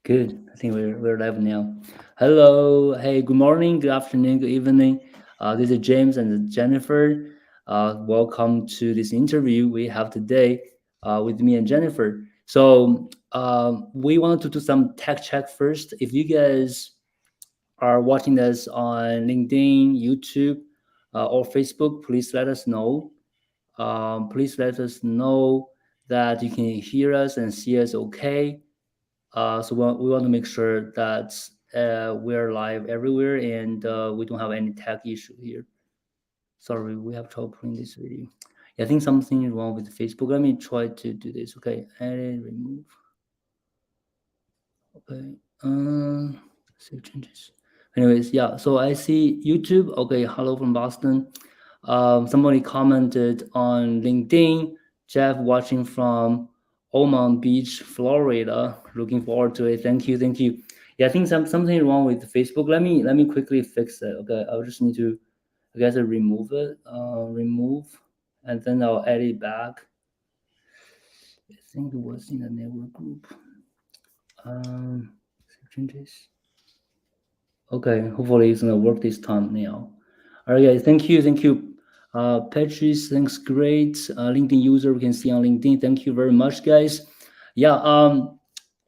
Good. I think we're live now. Hello. Hey, good morning, good afternoon, good evening. This is James and Jennifer. Welcome to this interview we have today with me and Jennifer. So we wanted to do some tech check first. If you guys are watching us on LinkedIn, YouTube, or Facebook, please let us know. Please let us know that you can hear us and see us okay. So we want to make sure that we're live everywhere and we don't have any tech issue here. Sorry, we have trouble playing this video. Yeah, I think something is wrong with Facebook. Let me try to do this. Okay, edit, remove. Okay, save changes. Anyways, yeah. So I see YouTube. Okay, hello from Boston. Somebody commented on LinkedIn. Jeff watching from Oman Beach, Florida. Looking forward to it. Thank you, thank you. Yeah, I think something wrong with Facebook. Let me quickly fix it. Okay, I'll just need to, I guess, remove it. Remove, and then I'll add it back. I think it was in the network group. Save changes. Okay, hopefully it's gonna work this time now. All right, guys, thank you. Patrice, thanks, great. LinkedIn user, we can see on LinkedIn. Thank you very much, guys. Yeah,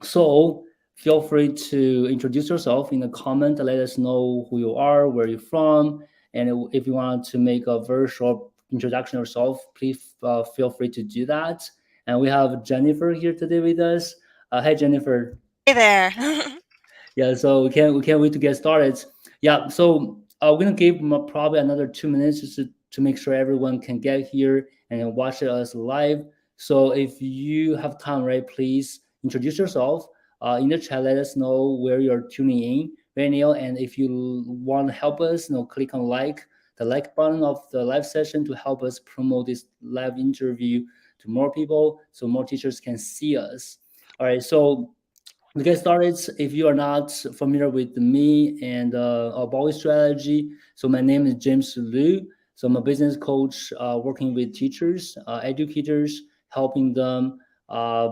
so feel free to introduce yourself in the comment. Let us know who you are, where you're from, and if you want to make a very short introduction yourself, please feel free to do that. And we have Jennifer here today with us. Hi, Jennifer. Hey there. Yeah, so we can't wait to get started. Yeah, so we're gonna give probably another 2 minutes just to make sure everyone can get here and watch us live. So if you have time, right, please introduce yourself in the chat. Let us know where you're tuning in right now, and if you want to help us, click on the like button of the live session to help us promote this live interview to more people, so more teachers can see us. All right, so to get started, if you are not familiar with me and our Bowie strategy, so my name is James Liu. So I'm a business coach working with teachers, educators, helping them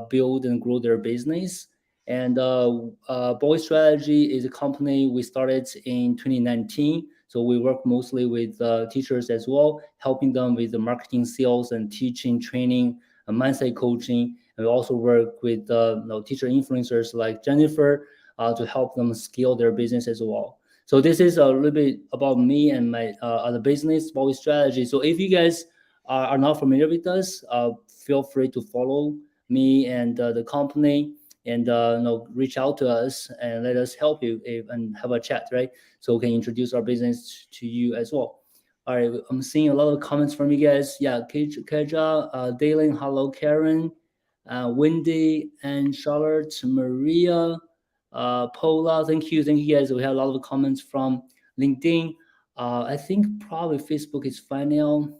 build and grow their business. And Bowie Strategy is a company we started in 2019. So we work mostly with teachers as well, helping them with the marketing, sales, and teaching, training, and mindset coaching. And we also work with teacher influencers like Jennifer to help them scale their business as well. So this is a little bit about me and my other business, Bowie Strategy. So if you guys are not familiar with us, feel free to follow me and the company and reach out to us and let us help you and have a chat, right? So we can introduce our business to you as well. All right, I'm seeing a lot of comments from you guys. Yeah, Keja, Dalen, hello, Karen, Wendy, and Charlotte, Maria, Paula. Thank you guys. We have a lot of comments from LinkedIn. I think probably Facebook is fine now.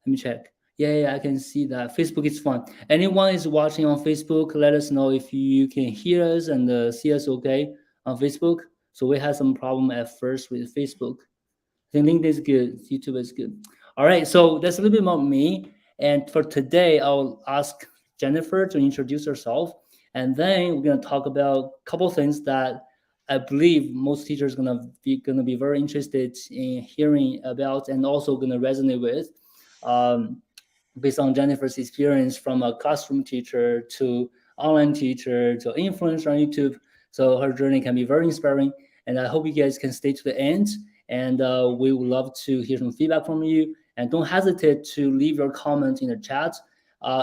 Let me check. Yeah, I can see that Facebook is fine. Anyone is watching on Facebook, let us know if you can hear us and see us okay on Facebook. So we had some problem at first with Facebook. I think LinkedIn is good. YouTube is good. All right, so that's a little bit about me. And for today, I'll ask Jennifer to introduce herself, and then we're gonna talk about a couple things that I believe most teachers gonna be very interested in hearing about, and also gonna resonate with. Um, Based on Jennifer's experience from a classroom teacher to online teacher to influencer on YouTube. So her journey can be very inspiring. And I hope you guys can stay to the end. And we would love to hear some feedback from you. And don't hesitate to leave your comment in the chat.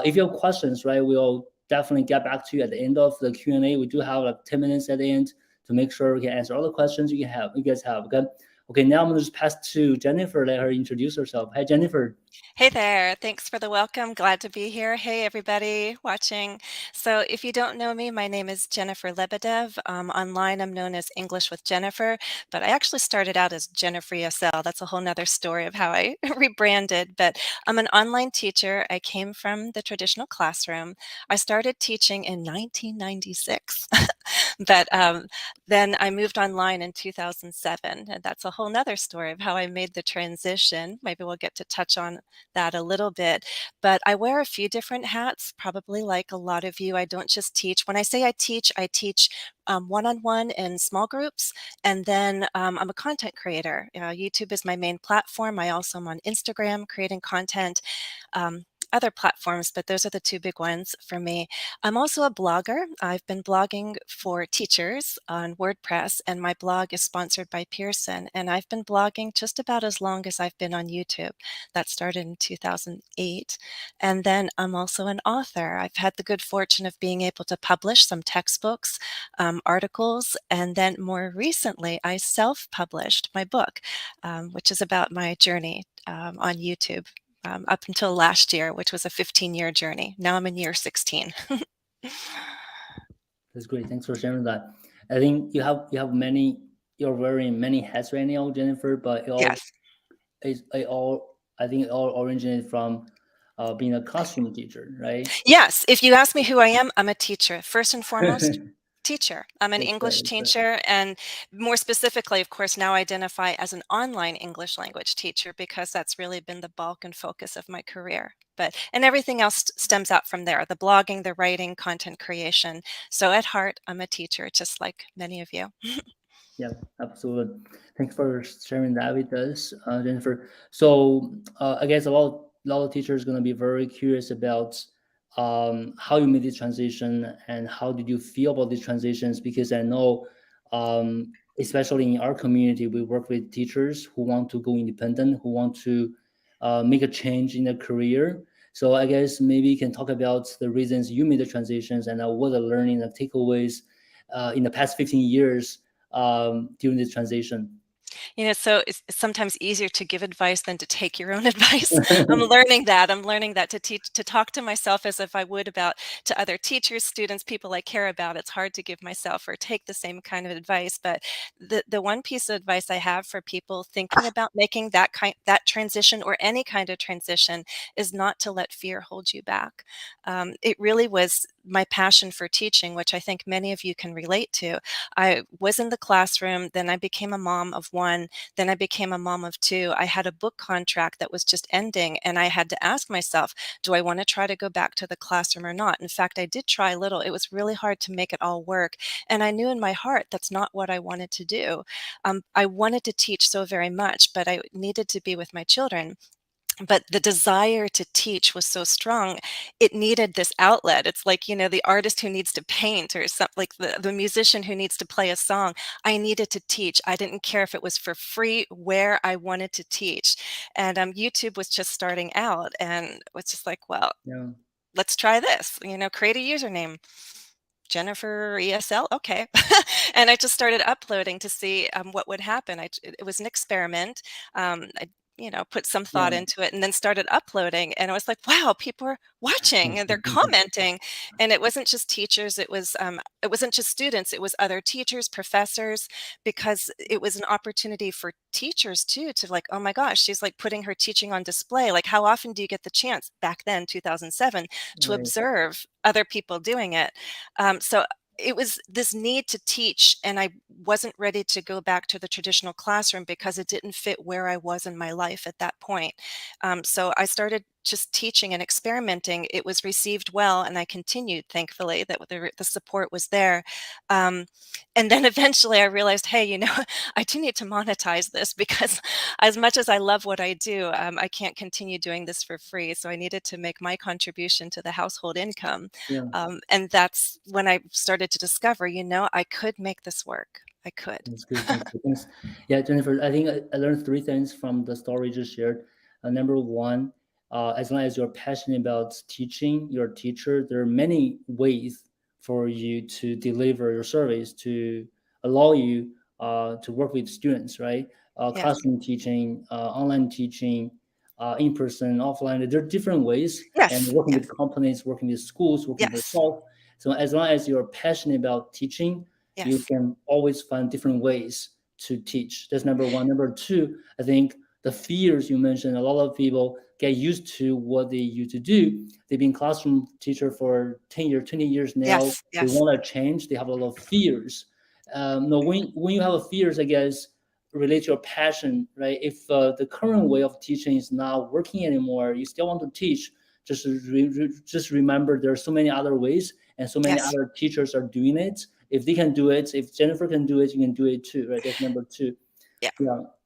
If you have questions, right, we'll definitely get back to you at the end of the Q&A. We do have like 10 minutes at the end to make sure we can answer all the questions you guys have. Okay. Okay, now I'm gonna just pass to Jennifer. Let her introduce herself. Hi, Jennifer. Hey there. Thanks for the welcome. Glad to be here. Hey, everybody watching. So, if you don't know me, my name is Jennifer Lebedev. Online, I'm known as English with Jennifer, but I actually started out as Jennifer ESL. That's a whole nother story of how I rebranded. But I'm an online teacher. I came from the traditional classroom. I started teaching in 1996. But then I moved online in 2007, and that's a whole nother story of how I made the transition. Maybe we'll get to touch on that a little bit. But I wear a few different hats, probably like a lot of you. I don't just teach. When I say I teach one-on-one in small groups, and then I'm a content creator. YouTube is my main platform. I also am on Instagram creating content. Other platforms, but those are the two big ones for me. I'm also a blogger. I've been blogging for teachers on WordPress, and my blog is sponsored by Pearson. And I've been blogging just about as long as I've been on YouTube. That started in 2008. And then I'm also an author. I've had the good fortune of being able to publish some textbooks, articles, and then more recently, I self-published my book, which is about my journey on YouTube. Up until last year, which was a 15-year journey. Now I'm in year 16. That's great. Thanks for sharing that. I think you have many. You're wearing many hats right now, Jennifer. But Yes. it all I think it all originated from being a classroom teacher, right? Yes. If you ask me who I am, I'm a teacher. First and foremost, teacher. I'm an That's right. English That's right. teacher, and more specifically, of course, now identify as an online English language teacher because that's really been the bulk and focus of my career. And everything else stems out from there, the blogging, the writing, content creation. So at heart, I'm a teacher, just like many of you. Yeah, absolutely. Thanks for sharing that with us, Jennifer. So I guess a lot of teachers going to be very curious about how you made this transition and how did you feel about these transitions? Because I know, especially in our community, we work with teachers who want to go independent, who want to make a change in their career. So I guess maybe you can talk about the reasons you made the transitions and what the learning and takeaways in the past 15 years during this transition. So it's sometimes easier to give advice than to take your own advice. I'm learning that. I'm learning that to talk to myself as if I would about to other teachers, students, people I care about. It's hard to give myself or take the same kind of advice. But the one piece of advice I have for people thinking about making that transition or any kind of transition is not to let fear hold you back. It really was my passion for teaching, which I think many of you can relate to. I was in the classroom, then I became a mom of one, then I became a mom of two. I had a book contract that was just ending, and I had to ask myself, do I want to try to go back to the classroom or not? In fact, I did try a little. It was really hard to make it all work. And I knew in my heart that's not what I wanted to do. I wanted to teach so very much, but I needed to be with my children. But the desire to teach was so strong, it needed this outlet. It's like, the artist who needs to paint or something like the musician who needs to play a song. I needed to teach. I didn't care if it was for free, where I wanted to teach. And YouTube was just starting out and was just like, well, Yeah, let's try this, create a username. Jennifer ESL, okay. And I just started uploading to see what would happen. It was an experiment. I put some thought yeah. into it and then started uploading. And I was like, wow, people are watching and they're commenting. And it wasn't just teachers, it wasn't just students, it was other teachers, professors, because it was an opportunity for teachers too to like, oh my gosh, she's like putting her teaching on display. Like, how often do you get the chance back then, 2007, to Right. observe other people doing it? So it was this need to teach, and I wasn't ready to go back to the traditional classroom because it didn't fit where I was in my life at that point. So I started just teaching and experimenting. It was received well, and I continued, thankfully, that the support was there. Um, and then eventually I realized, hey, I do need to monetize this because as much as I love what I do, I can't continue doing this for free. So I needed to make my contribution to the household income. Yeah. And that's when I started to discover, I could make this work. I could. That's good. That's good. Thanks. Yeah, Jennifer, I think I learned three things from the story you just shared. Number one, as long as you're passionate about teaching, you're a teacher, there are many ways for you to deliver your service to allow you to work with students, right? Yes. Classroom teaching, online teaching, in person, offline. There are different ways, and Yes. working Yes. with companies, working with schools, working with Yes. yourself. So as long as you're passionate about teaching, you Yes. can always find different ways to teach. That's number one. Number two, I think the fears you mentioned, a lot of people get used to what they used to do. They've been classroom teacher for 10 years, 20 years now. Yes, They yes, want to change. They have a lot of fears. No, when you have a fears, I guess, relate to your passion, right? If the current way of teaching is not working anymore, you still want to teach. Just remember there are so many other ways, and so many yes. other teachers are doing it. If they can do it, if Jennifer can do it, you can do it too, right? That's number two. Yeah.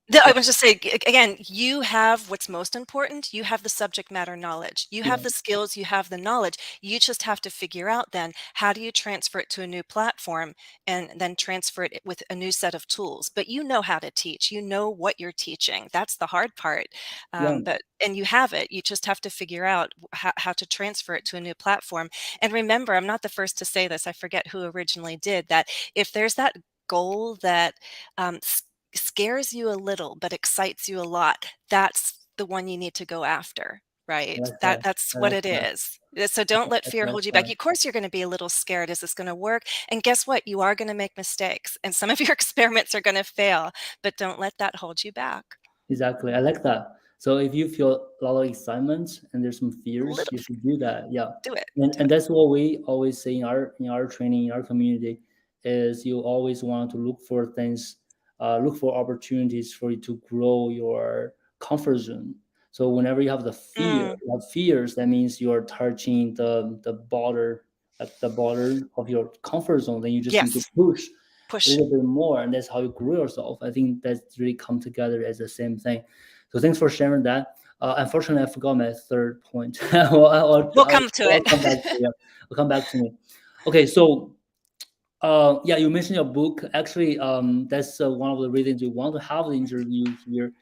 Yeah, I yeah, was just saying, again, you have what's most important. You have the subject matter knowledge. You have yeah, the skills, you have the knowledge. You just have to figure out then how do you transfer it to a new platform and then transfer it with a new set of tools. But you know how to teach. You know what you're teaching. That's the hard part. yeah. And you have it. You just have to figure out how to transfer it to a new platform. And remember, I'm not the first to say this. I forget who originally did that. If there's that goal that um, scares you a little but excites you a lot, that's the one you need to go after, I right? like that. That's I what like it that. is. So don't let I fear like hold you back. that. Of course you're going to be a little scared. Is this going to work? And guess what? You are going to make mistakes and some of your experiments are going to fail, but don't let that hold you back. Exactly. I like that. So if you feel a lot of excitement and there's some A fears, little you should do that. Yeah. do it. Do And it. that's what we always say in our training, in our community, is you always want to look for things, look for opportunities for you to grow your comfort zone. So whenever Mm, you have fears, that means you're touching the border, like the border of your comfort zone. Then you just need to yes. push a Push. little bit more, and that's how you grow yourself. I think that's really come together as the same thing. So thanks for sharing that. Unfortunately, I forgot my third point. We'll come to I'll it. come back to you. I'll come back to me. Okay, so yeah, you mentioned your book. Actually, that's one of the reasons we want to have the interview here.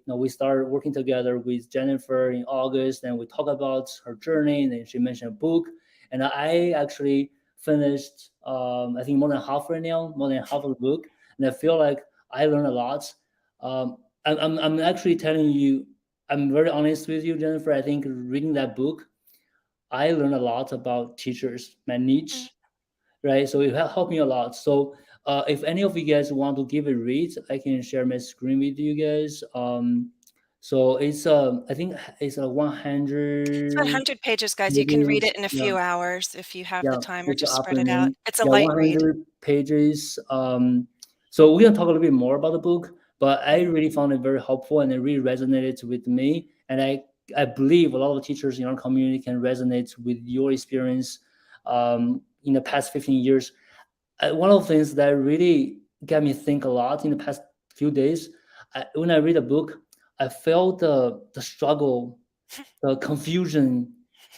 We started working together with Jennifer in August, and we talked about her journey. And then she mentioned a book, and I actually finished, I think more than half right now, more than half of the book, and I feel like I learned a lot. I'm actually telling you, I'm very honest with you, Jennifer. I think reading that book, I learned a lot about teachers, my Mm. niche, right? So it helped me a lot. So if any of you guys want to give a read, I can share my screen with you guys. So it's I think it's a It's about 100 100 pages, guys. You can read pages. it in a Yeah, few hours if you have the yeah, time or it's just spread it out. afternoon. It's a Yeah, light read. 100 pages. So we're gonna talk a little bit more about the book, but I Mhm. really found it very helpful and it really resonated with me. And I believe a lot of teachers in our community can resonate with your experience in the past 15 years. One of the things that really got me think a lot in the past few days, when I read a book, I felt the struggle, the confusion,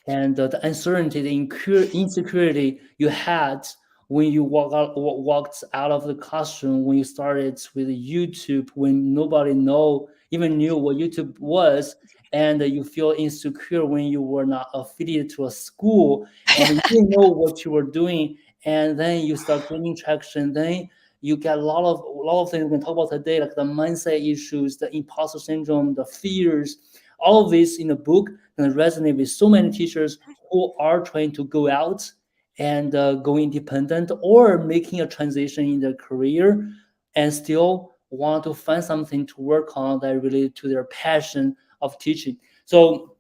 and the uncertainty, the insecurity you had when you walked out of the classroom, when you started with YouTube, when nobody even knew what YouTube was, and you feel insecure when you were not affiliated to a school and you didn't know what you were doing, and then you start gaining traction. Then you get a lot of things we can talk about today, like the mindset issues, the imposter syndrome, the fears, all of this in the book and resonate with so many teachers who are trying to go out and go independent or making a transition in their career and still want to find something to work on that related to their passion of teaching. So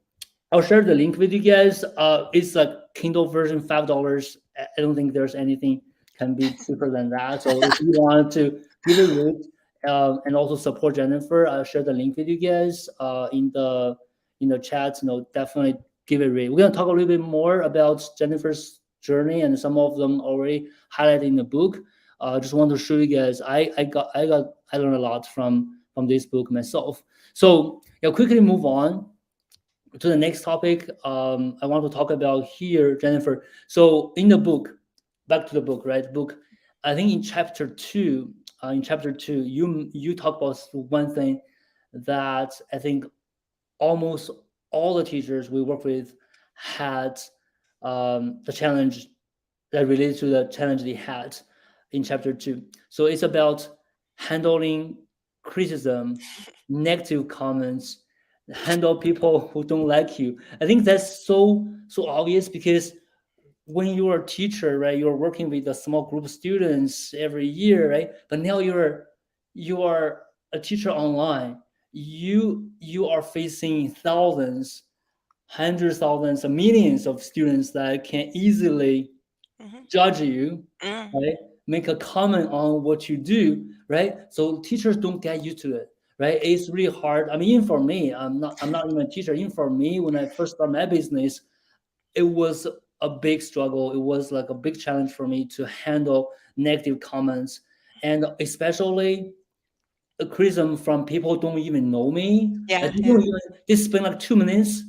I'll share the link with you guys. It's a Kindle version, $5. I don't think there's anything can be cheaper than that. So if you want to give it a read and also support Jennifer, I'll share the link with you guys in the chat. Definitely give it a read. We're gonna talk a little bit more about Jennifer's journey and some of them already highlighted in the book. Just want to show you guys. I learned a lot from this book myself. So yeah, quickly move on to the next topic. I want to talk about here, Jennifer. So in the book, back to the book, right? Book. I think in chapter two, you talk about one thing that I think almost all the teachers we work with had the challenge that related to the challenge they had in chapter two. So it's about handling criticism, negative comments, handle people who don't like you. I think that's so obvious because when you're a teacher, right, you're working with a small group of students every year, right? But now you are a teacher online. you are facing thousands, hundreds, thousands, millions of students that can easily Mhm. judge you, Mm. right? Make a comment on what you do, right? So teachers don't get used to it, right? It's really hard. I mean, even for me, I'm not even a teacher. Even for me, when I first started my business, it was a big struggle. It was like a big challenge for me to handle negative comments, and especially a criticism from people who don't even know me. Like Yeah, they yeah. don't even, they spend like 2 minutes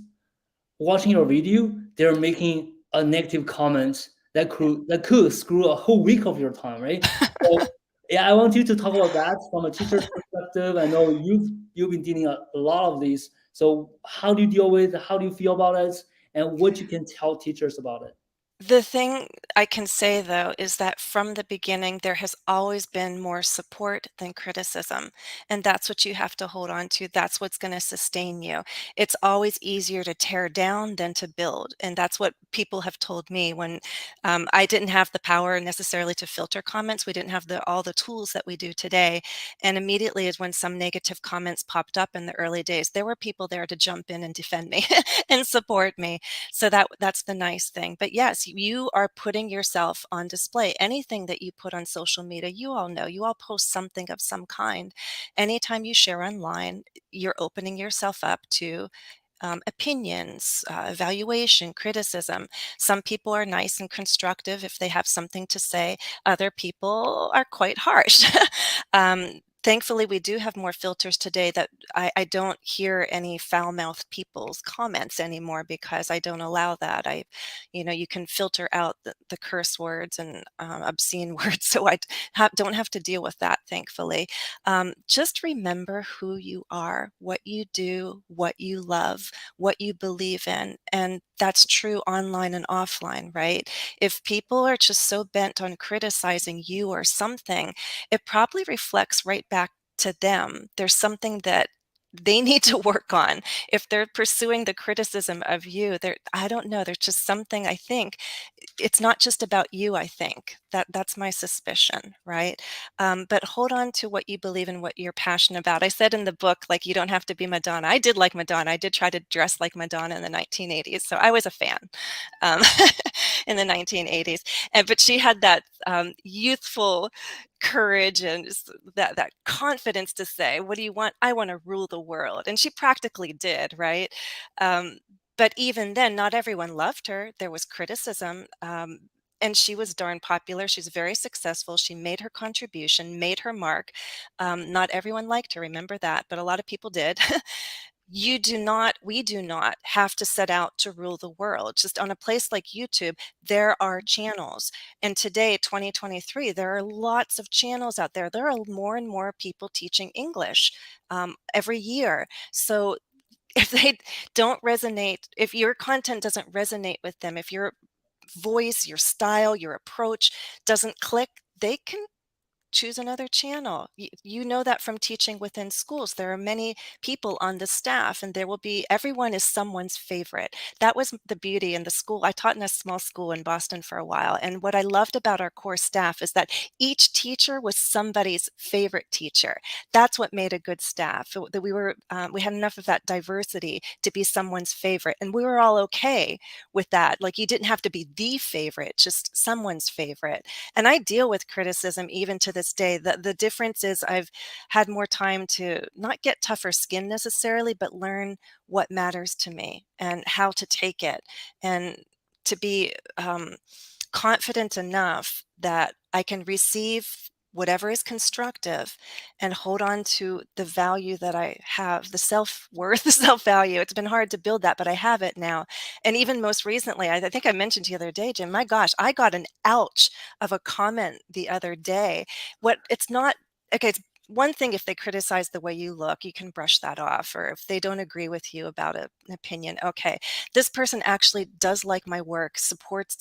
watching your video, they're making a negative comment Yeah. that could screw a whole week of your time, right? So yeah, I want you to talk about that from a teacher's perspective. I know you've been dealing a lot of these. So how do you deal with it? How do you feel about it? And what you can tell teachers about it? The thing I can say, though, is that from the beginning, there has always been more support than criticism, and that's what you have to hold on to. That's what's gonna sustain you. It's always easier to tear down than to build, and that's what people have told me when, I didn't have the power necessarily to filter comments. We didn't have all the tools that we do today, and immediately is when some negative comments popped up in the early days, there were people there to jump in and defend me and support me. So that's the nice thing. But yes, you are putting yourself on display. Anything that you put on social media, you all know, you all post something of some kind. Anytime you share online, you're opening yourself up to opinions, evaluation, criticism. Some people are nice and constructive if they have something to say. Other people are quite harsh. Thankfully, we do have more filters today that I don't hear any foul-mouthed people's comments anymore because I don't allow that. You can filter out the curse words and obscene words, so don't have to deal with that, thankfully. Just remember who you are, what you do, what you love, what you believe in. And that's true online and offline, right? If people are just so bent on criticizing you or something, it probably reflects right back to them. There's something that they need to work on. If they're pursuing the criticism of you, I don't know, there's just something I think it's not just about you, I think. That's my suspicion, right? But hold on to what you believe and what you're passionate about. I said in the book, like, you don't have to be Madonna. I did like Madonna. I did try to dress like Madonna in the 1980s, so I was a fan um, in the 1980s. But she had that youthful courage and just that confidence to say, "What do you want? I want to rule the world," and she practically did, right? Um, but even then, not everyone loved her. There was criticism, and she was darn popular. She's very successful. She made her contribution, made her mark. Not everyone liked her, remember that, but a lot of people did. We do not have to set out to rule the world. Just on a place like YouTube, there are channels. And today, 2023, there are lots of channels out there. There are more and more people teaching English every year. So if they don't resonate, if your content doesn't resonate with them, if your voice, your style, your approach doesn't click, they can choose another channel. You know that from teaching within schools. There are many people on the staff, and everyone is someone's favorite. That was the beauty in the school. I taught in a small school in Boston for a while. And what I loved about our core staff is that each teacher was somebody's favorite teacher. That's what made a good staff. That we had enough of that diversity to be someone's favorite. And we were all okay with that. Like, you didn't have to be the favorite, just someone's favorite. And I deal with criticism even to this day. The difference is I've had more time to not get tougher skin necessarily, but learn what matters to me and how to take it, and to be confident enough that I can receive whatever is constructive and hold on to the value that I have, the self-worth, the self-value. It's been hard to build that, but I have it now. And even most recently, I think I mentioned the other day, Jim, my gosh, I got an ouch of a comment the other day. It's not, okay, it's one thing if they criticize the way you look, you can brush that off, or if they don't agree with you about an opinion, okay, this person actually does like my work,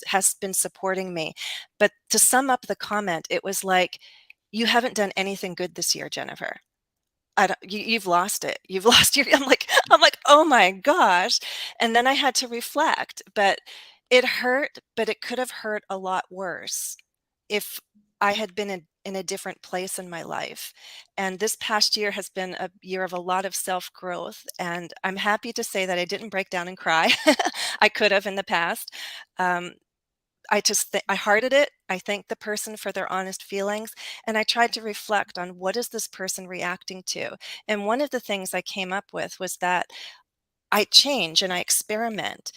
has been supporting me. But to sum up the comment, it was like, you haven't done anything good this year, Jennifer. You've lost it. You've lost your, I'm like, oh my gosh. And then I had to reflect, but it hurt, but it could have hurt a lot worse if I had been in a different place in my life. And this past year has been a year of a lot of self-growth. And I'm happy to say that I didn't break down and cry. I could have in the past. Um, I hearted it. I thanked the person for their honest feelings, and I tried to reflect on what is this person reacting to. And one of the things I came up with was that I change and I experiment.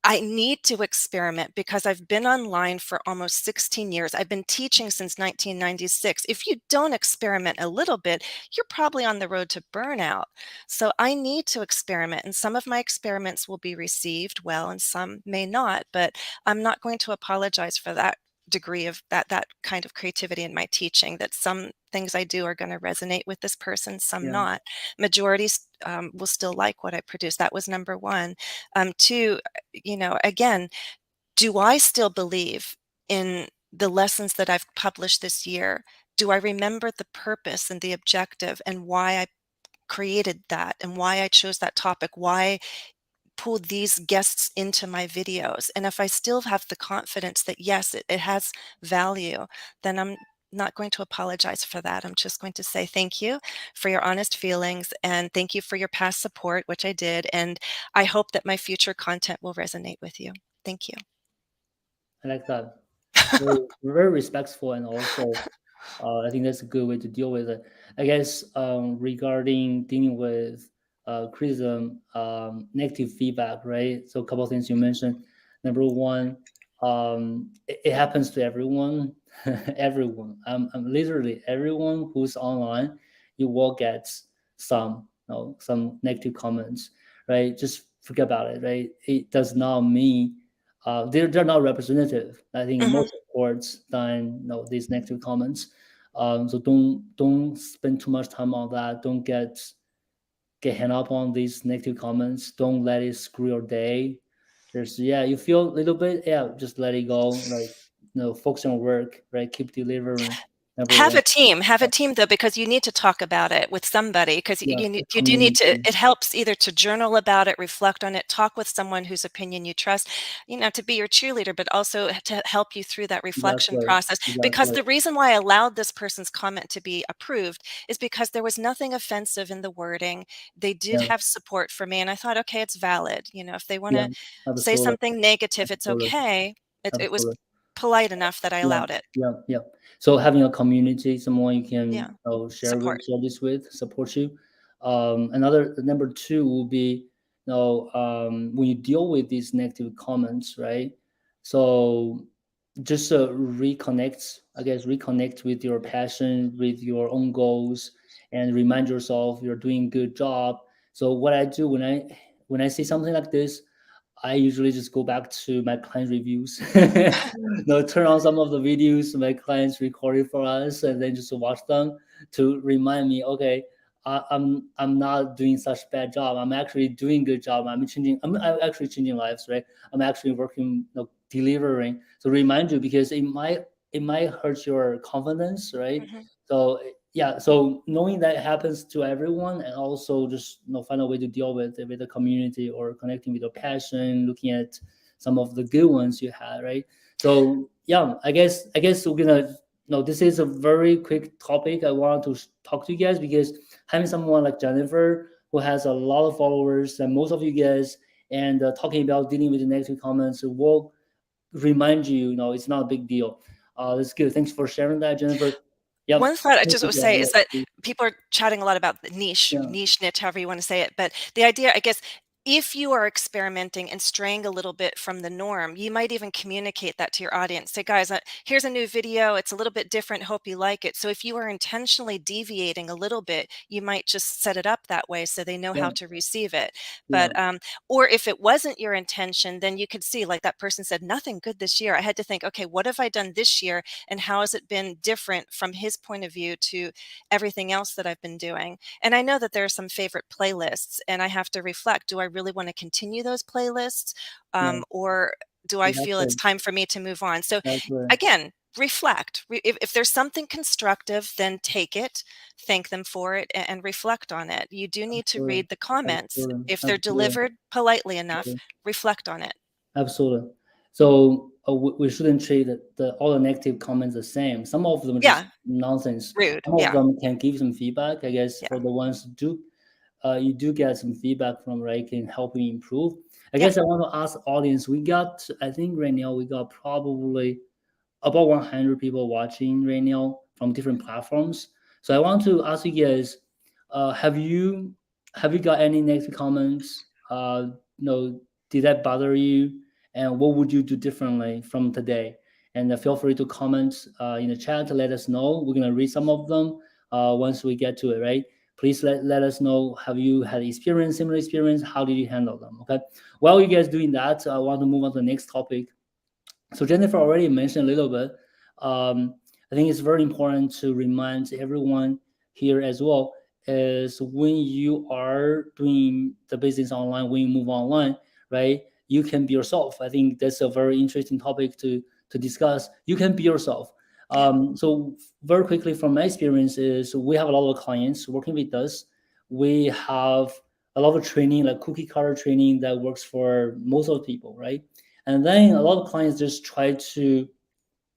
I need to experiment because I've been online for almost 16 years. I've been teaching since 1996. If you don't experiment a little bit, you're probably on the road to burnout. So I need to experiment, and some of my experiments will be received well and some may not, but I'm not going to apologize for that degree of that kind of creativity in my teaching, that some things I do are going to resonate with this person, some Yeah. not. Majorities will still like what I produce. That was number one. Two, again, do I still believe in the lessons that I've published this year? Do I remember the purpose and the objective and why I created that and why I chose that topic, why I pulled these guests into my videos? And if I still have the confidence that yes, it has value, then I'm not going to apologize for that. I'm just going to say thank you for your honest feelings and thank you for your past support, which I did. And I hope that my future content will resonate with you. Thank you. I like that. Very, very respectful, and also I think that's a good way to deal with it. I guess regarding dealing with criticism, negative feedback, right? So a couple of things you mentioned. Number one, it happens to everyone. Everyone. Literally everyone who's online. You will get some negative comments, right? Just forget about it, right? It does not mean they're not representative. I think Mhm. most reports done these negative comments. So don't spend too much time on that. Don't get hung up on these negative comments. Don't let it screw your day. There's you feel a little bit, just let it go. Like focus on work, right? Keep delivering. Number one, Have a team though, because you need to talk about it with somebody because yeah, you do need to, community. it helps either to journal about it, reflect on it, talk with someone whose opinion you trust, to be your cheerleader, but also to help you through that reflection Exactly, process. Because exactly. the reason why I allowed this person's comment to be approved is because there was nothing offensive in the wording. They did Yeah, have support for me, and I thought, okay, it's valid. If they want yeah, to say absolutely, something negative, it's absolutely, okay. It was absolutely. polite enough that I Yeah, allowed it. yeah, yeah. So having a community, someone you can Yeah. Support. share this with, support you. Another number two will be when you deal with these negative comments, right? So just reconnect, I guess, reconnect with your passion, with your own goals, and remind yourself you're doing a good job. So what I do when I see something like this, I usually just go back to my client reviews. Turn on some of the videos my clients recorded for us, and then just watch them to remind me, okay, I'm not doing such bad job. I'm actually doing good job. I'm actually changing lives, right? I'm actually working, delivering. So remind you because it might hurt your confidence, right? Mhm. So so knowing that happens to everyone, and also just find a way to deal with it with the community or connecting with your passion, looking at some of the good ones you had, right? So I guess we're gonna no, this is a very quick topic I want to talk to you guys because having someone like Jennifer who has a lot of followers and most of you guys, and talking about dealing with the negative comments will remind you, it's not a big deal. That's good. Thanks for sharing that, Jennifer. Yep. One thought I Yeah, just would say yeah, is that yeah, people are chatting a lot about the yeah, niche, however you want to say it. But the idea, I guess, if you are experimenting and straying a little bit from the norm, you might even communicate that to your audience. Say, guys, here's a new video. It's a little bit different. Hope you like it. So if you are intentionally deviating a little bit, you might just set it up that way so they know how yeah, to receive it. yeah, But or if it wasn't your intention, then you could see, like that person said, nothing good this year. I had to think, okay, what have I done this year? And how has it been different from his point of view to everything else that I've been doing? And I know that there are some favorite playlists, and I have to reflect, do I really want to continue those playlists? yeah. Or do I feel it's Exactly. time for me to move on? So Exactly. again, reflect. If there's something constructive, then take it, thank them for it, and reflect on it. You do need to Absolutely. read the comments. Absolutely. If they're Absolutely. delivered politely enough, Absolutely. reflect on it. Absolutely. So we shouldn't treat all the negative comments the same. Some of them are just Yeah, nonsense. rude. Some of Yeah, them can give some feedback. I guess yeah, for the ones who do, you do get some feedback from, right, can help you improve. I yeah, guess I want to ask audience. We got, I think right now we got probably about 100 people watching right now from different platforms. So I want to ask you guys, have you got any negative comments? Did that bother you? And what would you do differently from today? And feel free to comment in the chat to let us know. We're gonna read some of them once we get to it, right? Please let us know. Have you had experience, similar experience? How did you handle them? Okay. While you guys doing that, I want to move on to the next topic. So Jennifer already mentioned a little bit. I think it's very important to remind everyone here as well is when you are doing the business online, when you move online, right? You can be yourself. I think that's a very interesting topic to discuss. You can be yourself. yeah. So very quickly from my experience is we have a lot of clients working with us. We have a lot of training, like cookie cutter training that works for most of the people, right? And then a lot of clients just try to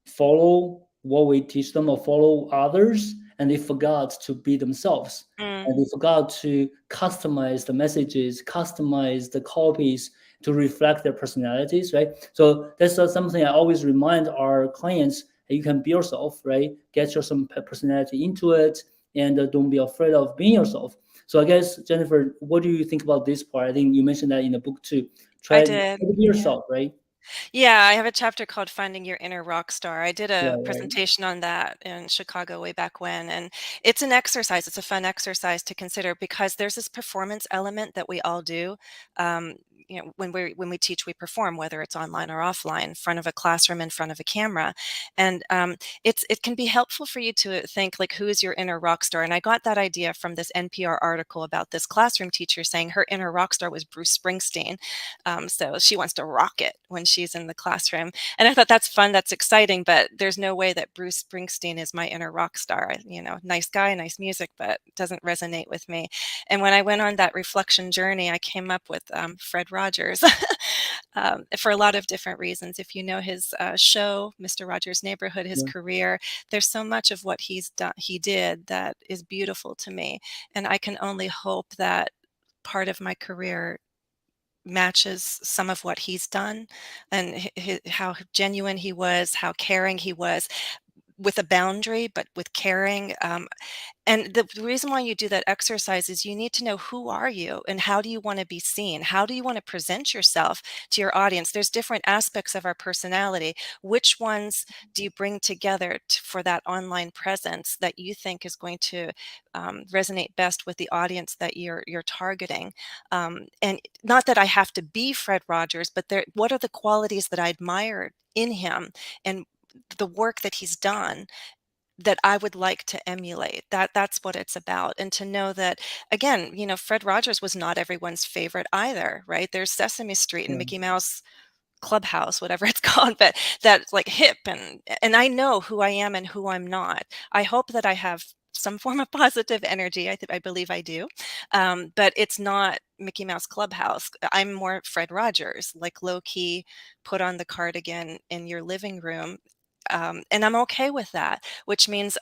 follow what we teach them or follow others, and they forgot to be themselves. Mm, And they forgot to customize the messages, customize the copies to reflect their personalities, right? So that's something I always remind our clients: that you can be yourself, right? Get your some personality into it, and don't be afraid of being yourself. So I guess Jennifer, what do you think about this part? I think you mentioned that in the book too. I Try did. to be Yeah. yourself, right? Yeah, I have a chapter called Finding Your Inner Rock Star. I did a Right, right, presentation on that in Chicago way back when, and it's an exercise. It's a fun exercise to consider because there's this performance element that we all do. Um, when we teach, we perform, whether it's online or offline, in front of a classroom, in front of a camera, and it can be helpful for you to think like, who is your inner rock star? And I got that idea from this NPR article about this classroom teacher saying her inner rock star was Bruce Springsteen. So she wants to rock it when she's in the classroom. And I thought that's fun, that's exciting, but there's no way that Bruce Springsteen is my inner rock star. Nice guy, nice music, but doesn't resonate with me. And when I went on that reflection journey, I came up with Fred Rogers for a lot of different reasons. If you know his show, Mr. Rogers' Neighborhood, his yeah, career, there's so much of what he did that is beautiful to me. And I can only hope that part of my career matches some of what he's done and how genuine he was, how caring he was with a boundary, but with caring. And the reason why you do that exercise is you need to know, who are you and how do you want to be seen? How do you want to present yourself to your audience? There's different aspects of our personality. Which ones do you bring together for that online presence that you think is going to resonate best with the audience that you're targeting? And not that I have to be Fred Rogers, but what are the qualities that I admire in him and the work that he's done that I would like to emulate. That's what it's about. And to know that, again, Fred Rogers was not everyone's favorite either, right? There's Sesame Street and yeah, Mickey Mouse Clubhouse, whatever it's called, but that's like hip, and I know who I am and who I'm not. I hope that I have some form of positive energy. I believe I do. But it's not Mickey Mouse Clubhouse. I'm more Fred Rogers, like low key, put on the cardigan in your living room. And I'm okay with that, which means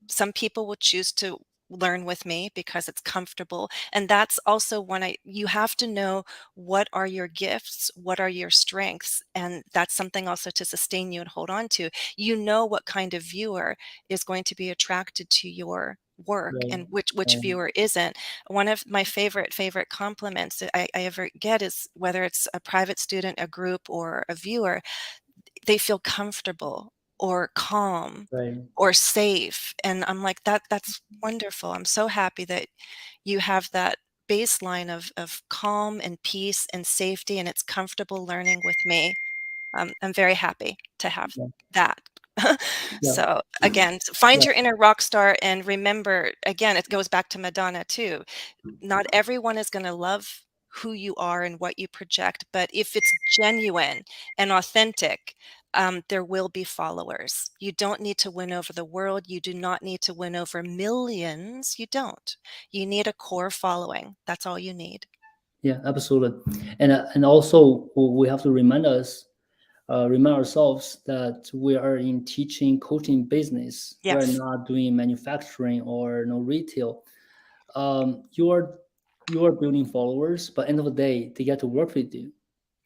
some people will choose to learn with me because it's comfortable. And that's also when you have to know, what are your gifts, what are your strengths, and that's something also to sustain you and hold on to. What kind of viewer is going to be attracted to your work right, and which right, viewer isn't. One of my favorite compliments that I ever get is, whether it's a private student, a group, or a viewer, they feel comfortable or calm right. or safe. And I'm like, that's wonderful. I'm so happy that you have that baseline of calm and peace and safety, and it's comfortable learning with me. I'm very happy to have Yeah, that. yeah, So again, find yeah, your inner rock star, and remember, again, it goes back to Madonna too. Not everyone is going to love who you are and what you project, but if it's genuine and authentic, there will be followers. You don't need to win over the world. You do not need to win over millions. You don't. You need a core following. That's all you need. yeah, absolutely. And also we have to remind us. remind ourselves that we are in teaching, coaching business. We are Yes. not doing manufacturing or no retail. You are building followers, but end of the day, they get to work with you,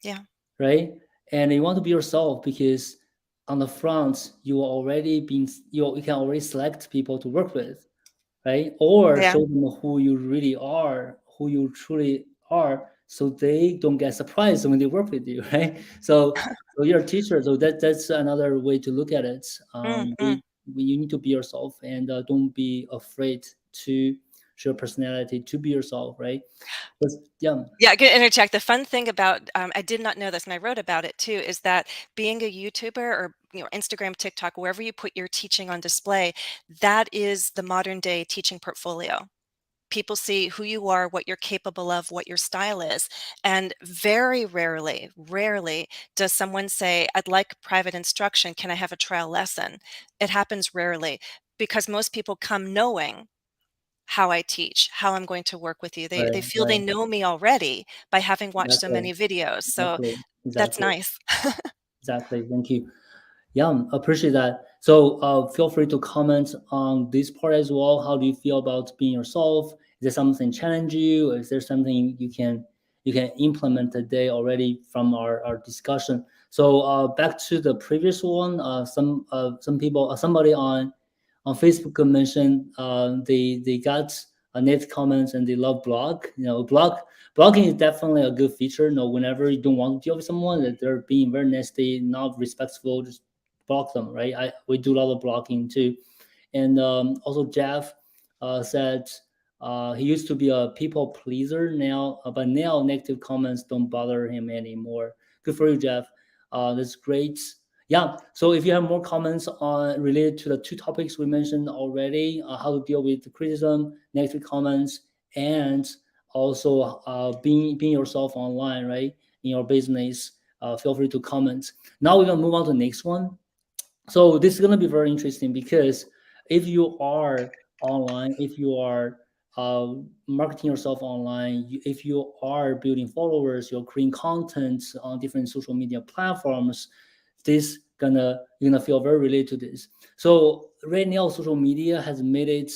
Yeah. right? And you want to be yourself because on the front, you can already select people to work with, right? Or Yeah. show them who you really are, who you truly are, so they don't get surprised when they work with you, right? So you're a teacher, so that's another way to look at it. Mm-mm. You need to be yourself, and don't be afraid to show your personality, to be yourself, right? But yeah, Yeah, I can interject. The fun thing about I did not know this, and I wrote about it too, is that being a YouTuber or Instagram, TikTok, wherever you put your teaching on display, that is the modern day teaching portfolio. People see who you are, what you're capable of, what your style is. And very rarely, rarely does someone say, I'd like private instruction. Can I have a trial lesson? It happens rarely because most people come knowing how I teach, how I'm going to work with you. They right, feel they right, know me already by having watched so exactly, many videos. So exactly, that's exactly, nice. exactly. Thank you. Yeah, appreciate that. So feel free to comment on this part as well. How do you feel about being yourself? Is there something challenge you? Is there something you can implement today already from our discussion? So back to the previous one. Some people, somebody on Facebook mentioned they got a net comments and they love blog. Blogging is definitely a good feature. Whenever you don't want to deal with someone that they're being very nasty, not respectful, just block them, right? We do a lot of blocking too. And also Jeff said he used to be a people pleaser now, but now negative comments don't bother him anymore. Good for you, Jeff. That's great. Yeah. So if you have more comments on related to the two topics we mentioned already, how to deal with the criticism, negative comments, and also being yourself online, right, in your business, feel free to comment. Now we're gonna move on to the next one. So this is going to be very interesting because if you are online, if you are marketing yourself online, if you are building followers, you're creating content on different social media platforms, this gonna you're gonna feel very related to this. So right now, social media has made it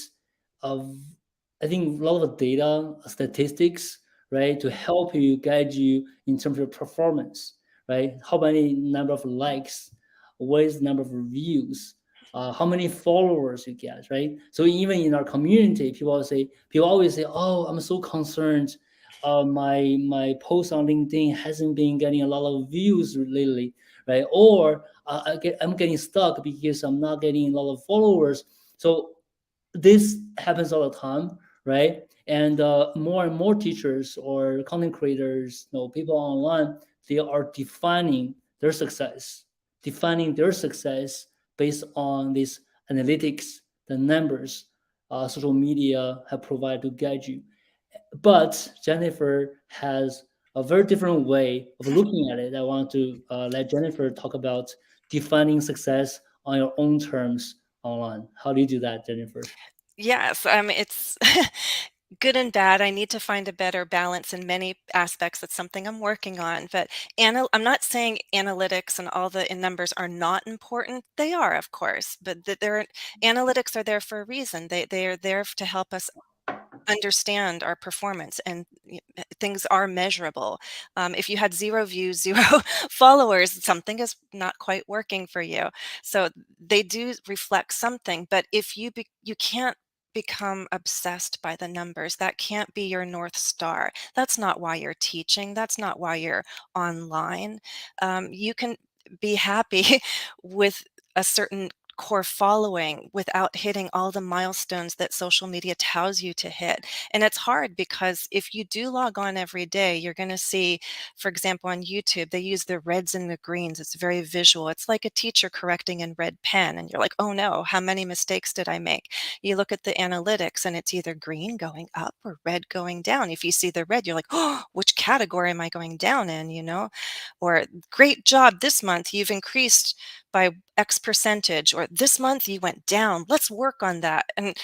of I think a lot of data statistics, right, to help you guide you in terms of performance, right? How many number of likes, what is the number of reviews, how many followers you get, right? So even in our community, people always say, "Oh, I'm so concerned. My post on LinkedIn hasn't been getting a lot of views lately, right? Or I'm getting stuck because I'm not getting a lot of followers." So this happens all the time, right? And more and more teachers or content creators, people online, they are defining their success based on these analytics, the numbers social media have provided to guide you. But Jennifer has a very different way of looking at it. I want to let Jennifer talk about defining success on your own terms online. How do you do that, Jennifer? Yes, it's good and bad. I need to find a better balance in many aspects. That's something I'm working on. But I'm not saying analytics and all the in numbers are not important. They are, of course, but analytics are there for a reason. They are there to help us understand our performance, and things are measurable. If you had 0 views, 0 followers, something is not quite working for you. So they do reflect something, but if you can't become obsessed by the numbers. That can't be your North Star. That's not why you're teaching. That's not why you're online. You can be happy with a certain core following without hitting all the milestones that social media tells you to hit. And it's hard because if you do log on every day, you're going to see, for example, on YouTube, they use the reds and the greens. It's very visual. It's like a teacher correcting in red pen. And you're like, oh no, how many mistakes did I make? You look at the analytics and it's either green going up or red going down. If you see the red, you're like, oh, which category am I going down in, Or great job this month, you've increased by X percentage, or this month you went down. Let's work on that. And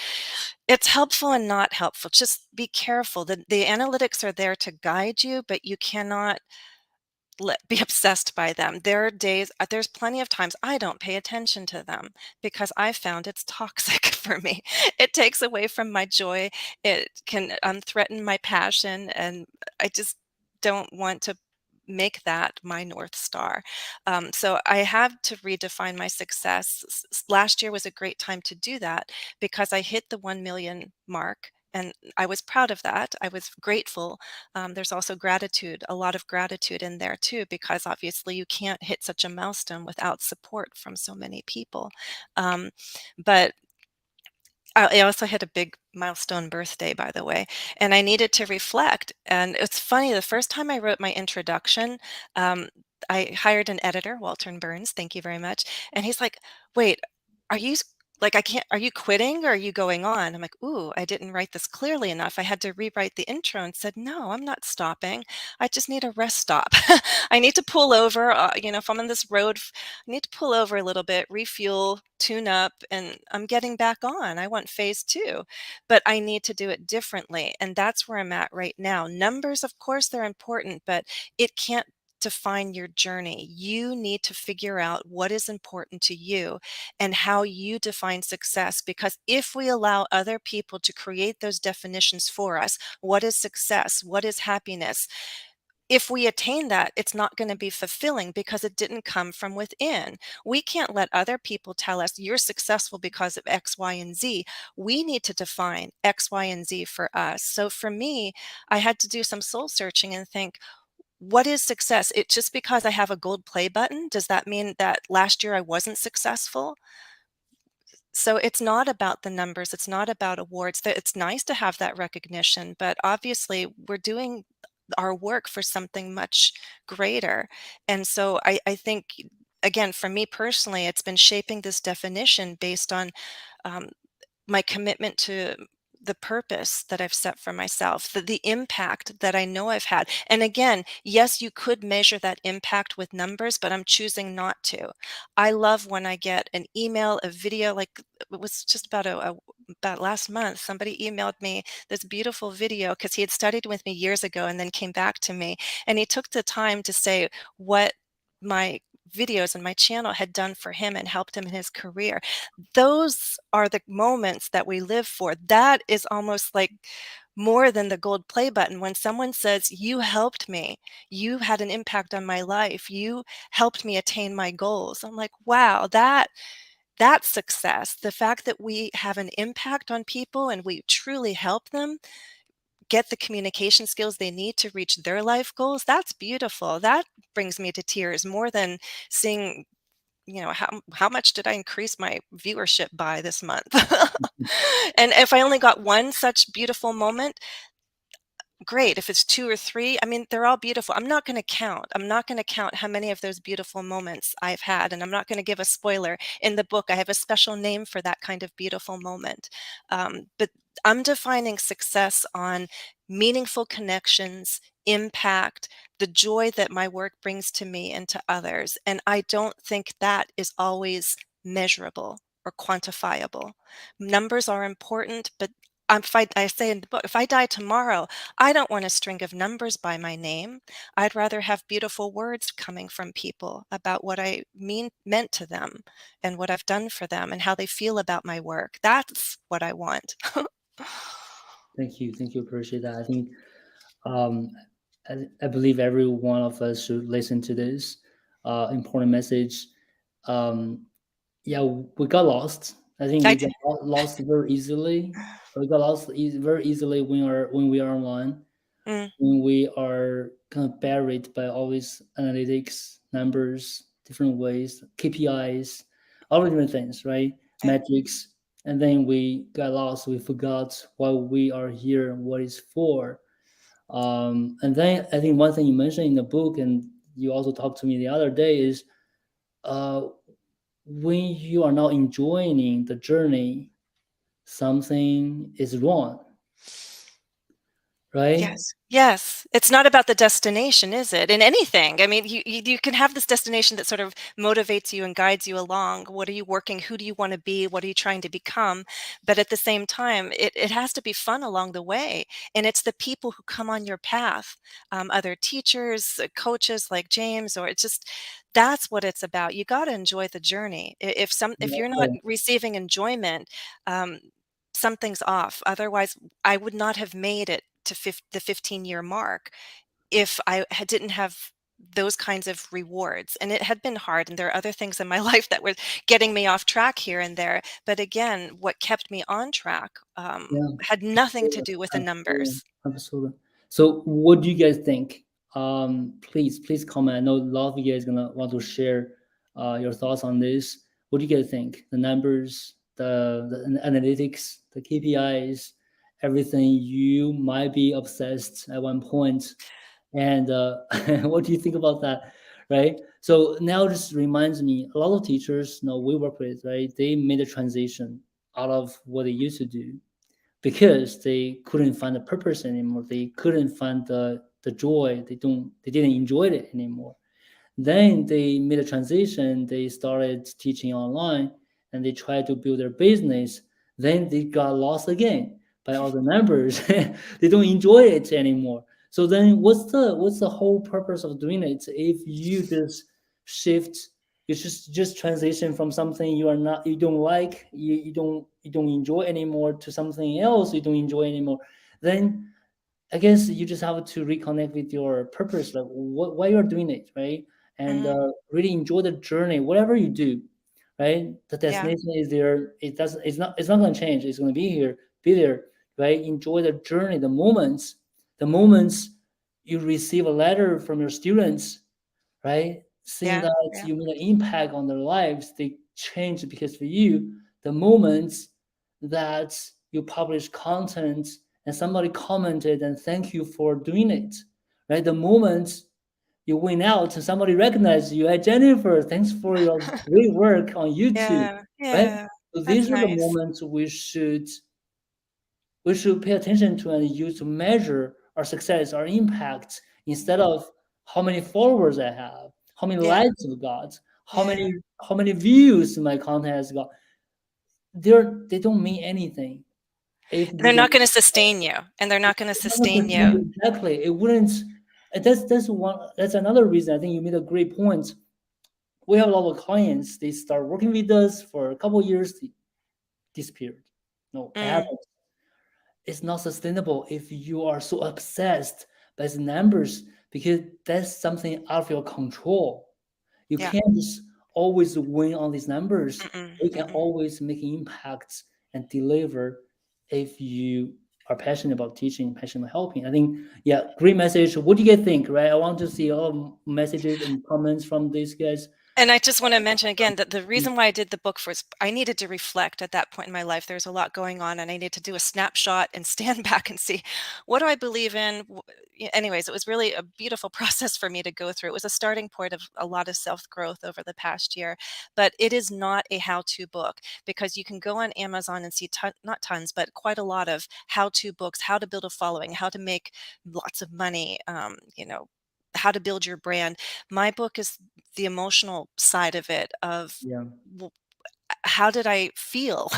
it's helpful and not helpful. Just be careful. The analytics are there to guide you, but you cannot be obsessed by them. There are days, there's plenty of times I don't pay attention to them because I found it's toxic for me. It takes away from my joy. It can threaten my passion, and I just don't want to make that my North Star. So I have to redefine my success. Last year was a great time to do that because I hit the 1 million mark. And I was proud of that. I was grateful. There's also gratitude, a lot of gratitude in there too, because obviously you can't hit such a milestone without support from so many people. Um, but I also hit a big milestone birthday, by the way, and I needed to reflect. And it's funny, the first time I wrote my introduction, um, I hired an editor, Walter and Burns, thank you very much. And he's like, wait, are you like, I can't, are you quitting or are you going on? I'm like, ooh, I didn't write this clearly enough. I had to rewrite the intro and said, no, I'm not stopping. I just need a rest stop. I need to pull over. If I'm on this road, I need to pull over a little bit, refuel, tune up, and I'm getting back on. I want phase two, but I need to do it differently. And that's where I'm at right now. Numbers, of course, they're important, but it can't define your journey. You need to figure out what is important to you and how you define success. Because if we allow other people to create those definitions for us, what is success? What is happiness? If we attain that, it's not going to be fulfilling because it didn't come from within. We can't let other people tell us you're successful because of X, Y, and Z. We need to define X, Y, and Z for us. So for me, I had to do some soul searching and think, what is success? It just because I have a gold play button, does that mean that last year I wasn't successful? So it's not about the numbers, it's not about awards. It's nice to have that recognition, but obviously we're doing our work for something much greater. And so I think, again, for me personally, it's been shaping this definition based on um, my commitment to the purpose that I've set for myself, the impact that I know I've had. And again, yes, you could measure that impact with numbers, but I'm choosing not to. I love when I get an email, a video, like it was just about last month, somebody emailed me this beautiful video because he had studied with me years ago and then came back to me. And he took the time to say what my videos and my channel had done for him and helped him in his career. Those are the moments that we live for. That is almost like more than the gold play button. When someone says, you helped me, you had an impact on my life, you helped me attain my goals. I'm like, wow, that's success. The fact that we have an impact on people and we truly help them get the communication skills they need to reach their life goals, that's beautiful. That brings me to tears more than seeing, how much did I increase my viewership by this month? And if I only got one such beautiful moment, great. If it's 2 or 3, I mean, they're all beautiful. I'm not gonna count. I'm not gonna count how many of those beautiful moments I've had, and I'm not gonna give a spoiler. In the book, I have a special name for that kind of beautiful moment. But I'm defining success on meaningful connections, impact, the joy that my work brings to me and to others, and I don't think that is always measurable or quantifiable. Numbers are important, but if I say in the book, if I die tomorrow, I don't want a string of numbers by my name. I'd rather have beautiful words coming from people about what I meant to them and what I've done for them and how they feel about my work. That's what I want. Thank you. Thank you. Appreciate that. I think um, I believe every one of us should listen to this important message. Um, yeah, we got lost. I think I we do. got lost very easily. We got lost very easily when we are online, Mm, when we are kind of buried by all these analytics, numbers, different ways, KPIs, all the different things, right? yeah. Metrics, and then we got lost. We forgot why we are here, what it's for. And then I think one thing you mentioned in the book, and you also talked to me the other day, is uh, when you are not enjoying the journey, something is wrong, right? Yes. Yes. It's not about the destination, is it? In anything. I mean, you can have this destination that sort of motivates you and guides you along. What are you working? Who do you want to be? What are you trying to become? But at the same time, it has to be fun along the way. And it's the people who come on your path, other teachers, coaches like James, or it's just that's what it's about. You got to enjoy the journey. If you're not Exactly. receiving enjoyment, um, something's off. Otherwise, I would not have made it to the 15-year mark if didn't have those kinds of rewards. And it had been hard. And there are other things in my life that were getting me off track here and there. But again, what kept me on track Yeah. had nothing to Absolutely. do with the Absolutely. numbers. Absolutely. So what do you guys think? Please comment. I know a lot of you guys gonna want to share your thoughts on this. What do you guys think? The numbers, the analytics, the KPIs, everything you might be obsessed at one point. And what do you think about that? Right. So now this reminds me, a lot of teachers, we work with, right? They made a transition out of what they used to do because they couldn't find the purpose anymore. They couldn't find the joy. They didn't enjoy it anymore. Then they made a transition. They started teaching online and they tried to build their business. Then they got lost again by all the numbers. They don't enjoy it anymore. So then what's the whole purpose of doing it if you just shift, you just transition from something you don't like, you don't enjoy anymore to something else you don't enjoy anymore. Then I guess you just have to reconnect with your purpose, like why you're doing it, right? And Mhm. really enjoy the journey, whatever you do, right? The Yeah. destination is there. It doesn't. It's not going to change. It's going to be here, be there, right? Enjoy the journey, the moments you receive a letter from your students, right? Seeing Yeah. that Yeah. you made an impact on their lives, they change because for you, the moments that you publish content and somebody commented and thank you for doing it, right? The moments you win out and somebody recognizes you, hey Jennifer, thanks for your great work on YouTube, Yeah. right? Yeah. So That's these are the nice. moments we should pay attention to and use to measure our success, our impact, instead of how many followers I have, how many Yeah. likes I've got, how Yeah. many how many views my content has got. They don't mean anything if you They're don't. not going to sustain you, and they're not going to sustain you. Exactly, it wouldn't. That's another reason I think you made a great point. We have a lot of clients. They start working with us for a couple of years, they disappeared. No, it Mm, happens. It's not sustainable if you are so obsessed by the numbers because that's something out of your control. You yeah. can't just always win on these numbers. Mm-mm, You can mm-mm. always make impacts and deliver if you are passionate about teaching, passionate about helping. I think, yeah, great message. What do you guys think, right? I want to see all messages and comments from these guys. And I just want to mention again that the reason why I did the book was I needed to reflect at that point in my life. There was a lot going on, and I needed to do a snapshot and stand back and see what do I believe in. Anyways, it was really a beautiful process for me to go through. It was a starting point of a lot of self growth over the past year, but it is not a how to book because you can go on Amazon and see not tons, but quite a lot of how to books, how to build a following, how to make lots of money, how to build your brand. My book is the emotional side of it of Yeah, w- how did I feel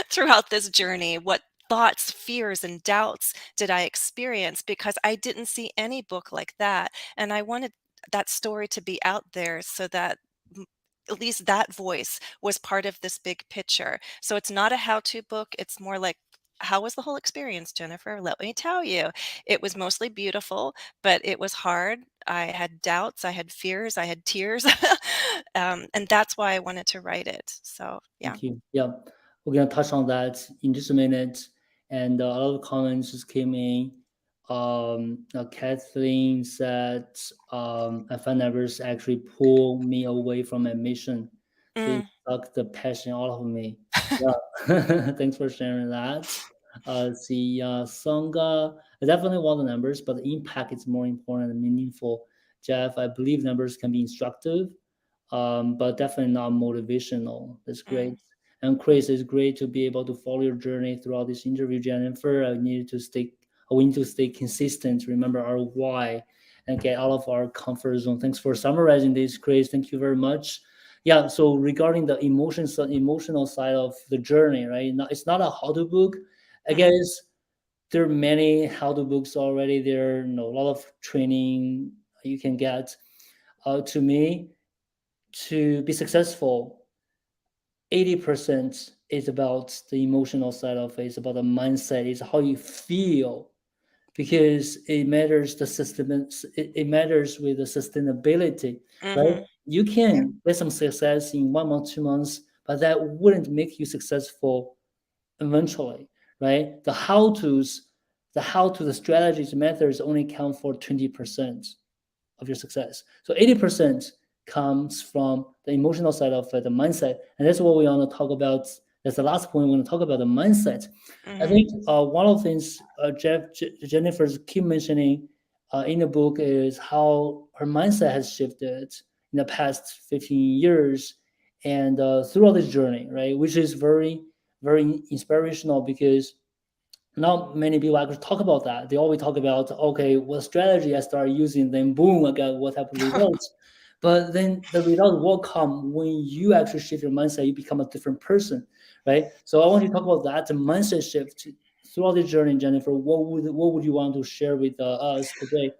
throughout this journey? What thoughts, fears, and doubts did I experience? Because I didn't see any book like that. And I wanted that story to be out there so that m- at least that voice was part of this big picture. So it's not a how to book, it's more like, how was the whole experience, Jennifer? Let me tell you. It was mostly beautiful, but it was hard. I had doubts, I had fears, I had tears. And that's why I wanted to write it. So, yeah. thank you. Yeah, we're gonna touch on that in just a minute. And a lot of comments just came in. Kathleen said, I find numbers actually pull me away from my mission. They Mm, suck the passion out of me. Yeah, thanks for sharing that. See, Songa, I definitely want the numbers, but the impact is more important and meaningful. Jeff, I believe numbers can be instructive, but definitely not motivational. That's mm, great. And Chris, it's great to be able to follow your journey throughout this interview, Jennifer. I needed to stick we need to stay consistent, remember our why, and get out of our comfort zone. Thanks for summarizing this, Chris. Thank you very much. Yeah, so regarding the emotional side of the journey, right? It's not a how-to book. I Mhm. guess there are many how-to books already. There are, a lot of training you can get. To me, to be successful, 80% is about the emotional side of it. It's about the mindset. It's how you feel, because it matters the system. It matters with the sustainability, right? Mhm. You Yeah. can get some success in 1 month, 2 months, but that wouldn't make you successful eventually, right? The strategies, methods only count for 20% of your success. So 80% comes from the emotional side of it, the mindset, and that's what we want to talk about. That's the last point we want to talk about, the mindset. I Mhm. think one of the things Jennifer's keep mentioning in the book is how her mindset has shifted in the past 15 years and throughout this journey, right? Which is very, very inspirational, because not many people actually talk about that. They always talk about, okay, what strategy I start using, then boom, I got what type of results. But then the result will come when you actually shift your mindset, you become a different person, right? So I want you to talk about that, the mindset shift throughout the journey, Jennifer. What would you want to share with us today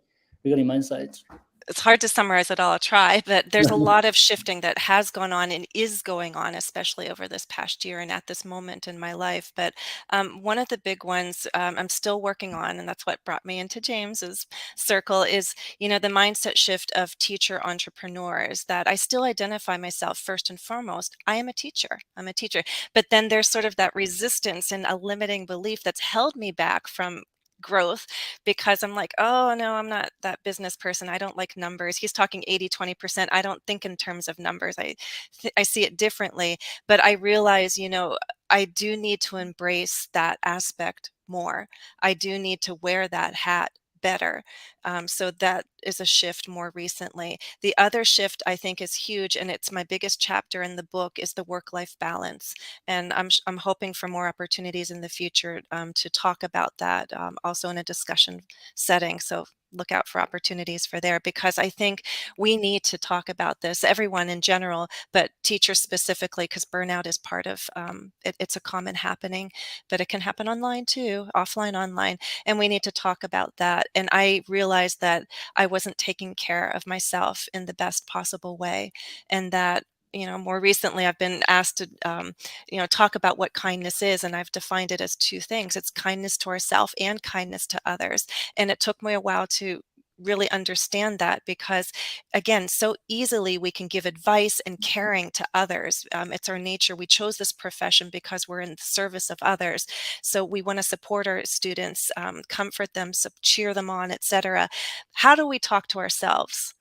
regarding mindset? It's hard to summarize it all. I'll try, but there's a lot of shifting that has gone on and is going on, especially over this past year and at this moment in my life. But one of the big ones I'm still working on, and that's what brought me into James's circle, is the mindset shift of teacher entrepreneurs. That I still identify myself first and foremost. I am a teacher. I'm a teacher, but then there's sort of that resistance and a limiting belief that's held me back from growth, because I'm like, oh no, I'm not that business person. I don't like numbers. He's talking 80-20%. I don't think in terms of numbers. I see it differently, but I realize, I do need to embrace that aspect more. I do need to wear that hat better. So that is a shift more recently. The other shift I think is huge, and it's my biggest chapter in the book, is the work-life balance. And I'm hoping for more opportunities in the future to talk about that, also in a discussion setting. So look out for opportunities for there, because I think we need to talk about this, everyone in general, but teachers specifically, because burnout is part of it's a common happening, but it can happen online too, offline, online, and we need to talk about that. And I realized that I wasn't taking care of myself in the best possible way, and that more recently I've been asked to talk about what kindness is, and I've defined it as two things. It's kindness to ourselves and kindness to others. And it took me a while to really understand that, because again, so easily we can give advice and caring to others. It's our nature. We chose this profession because we're in the service of others, so we want to support our students, comfort them, cheer them on, etc. How do we talk to ourselves?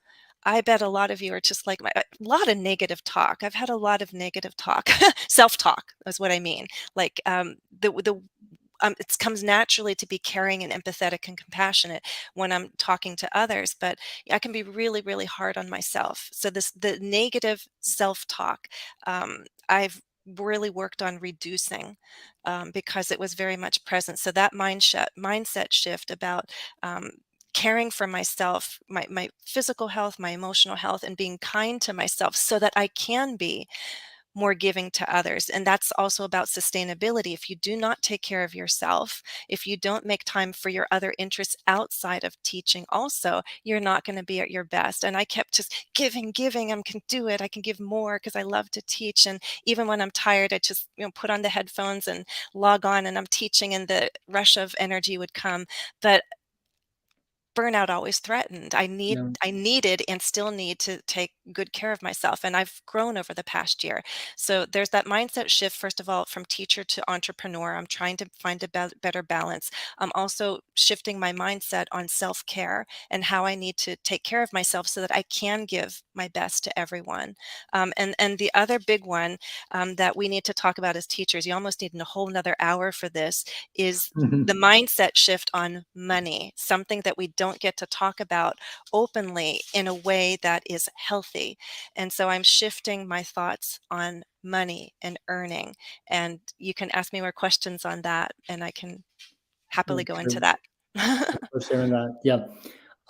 I bet a lot of you are just like a lot of negative talk. I've had a lot of negative talk. Self-talk is what I mean. Like, it comes naturally to be caring and empathetic and compassionate when I'm talking to others, but I can be really, really hard on myself. So the negative self-talk, I've really worked on reducing, because it was very much present. So that mindset shift about caring for myself, my physical health, my emotional health, and being kind to myself so that I can be more giving to others. And that's also about sustainability. If you do not take care of yourself, if you don't make time for your other interests outside of teaching, also, you're not going to be at your best. And I kept just giving. I can do it. I can give more because I love to teach. And even when I'm tired, I just put on the headphones and log on, and I'm teaching, and the rush of energy would come. But burnout always threatened. Yeah. I needed and still need to take good care of myself, and I've grown over the past year. So there's that mindset shift, first of all, from teacher to entrepreneur. I'm trying to find a better balance. I'm also shifting my mindset on self-care and how I need to take care of myself so that I can give my best to everyone. And the other big one that we need to talk about as teachers, you almost need a whole nother hour for this, is the mindset shift on money, something that we don't get to talk about openly in a way that is healthy. And so I'm shifting my thoughts on money and earning. And you can ask me more questions on that, and I can Yeah, happily go into sure. that. for sharing that. Yeah.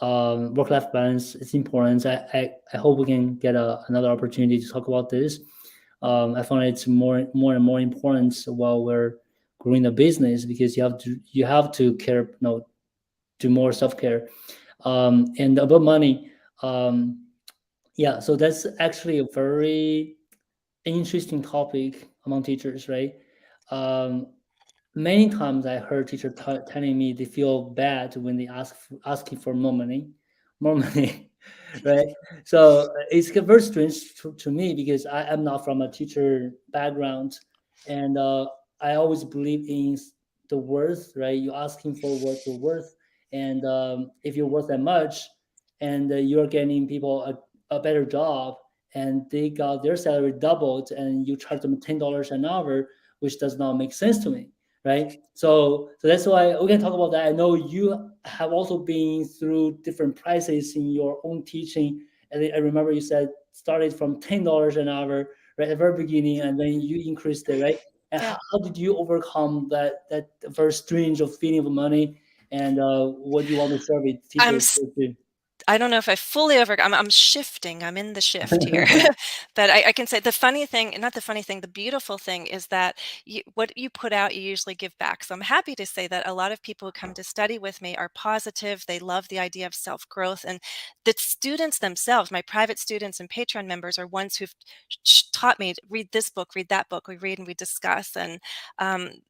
Work-life balance is important. I hope we can get another opportunity to talk about this. I find it's more and more important while we're growing a business, because you have to care, do more self-care. And about money, yeah, so that's actually a very interesting topic among teachers, right? Um, Many times I heard teachers telling me they feel bad when they asking for more money, right? So it's very strange to me, because I am not from a teacher background, and I always believe in the worth, right? You're asking for what you're worth, and if you're worth that much, and you're getting people a better job, and they got their salary doubled, and you charge them $10 an hour, which does not make sense to me, right? So that's why we can talk about that. I know you have also been through different prices in your own teaching. And I remember you said started from $10 an hour right at the very beginning, and then you increased it, right? And Yeah. how did you overcome that very strange of feeling of money, and what do you want to share with I'm teachers too? I don't know if I fully I'm shifting. I'm in the shift here. But I can say the funny thing, not the funny thing, the beautiful thing is that what you put out, you usually give back. So I'm happy to say that a lot of people who come to study with me are positive. They love the idea of self-growth. And the students themselves, my private students and Patreon members, are ones who've taught me to read this book, read that book. We read and we discuss. And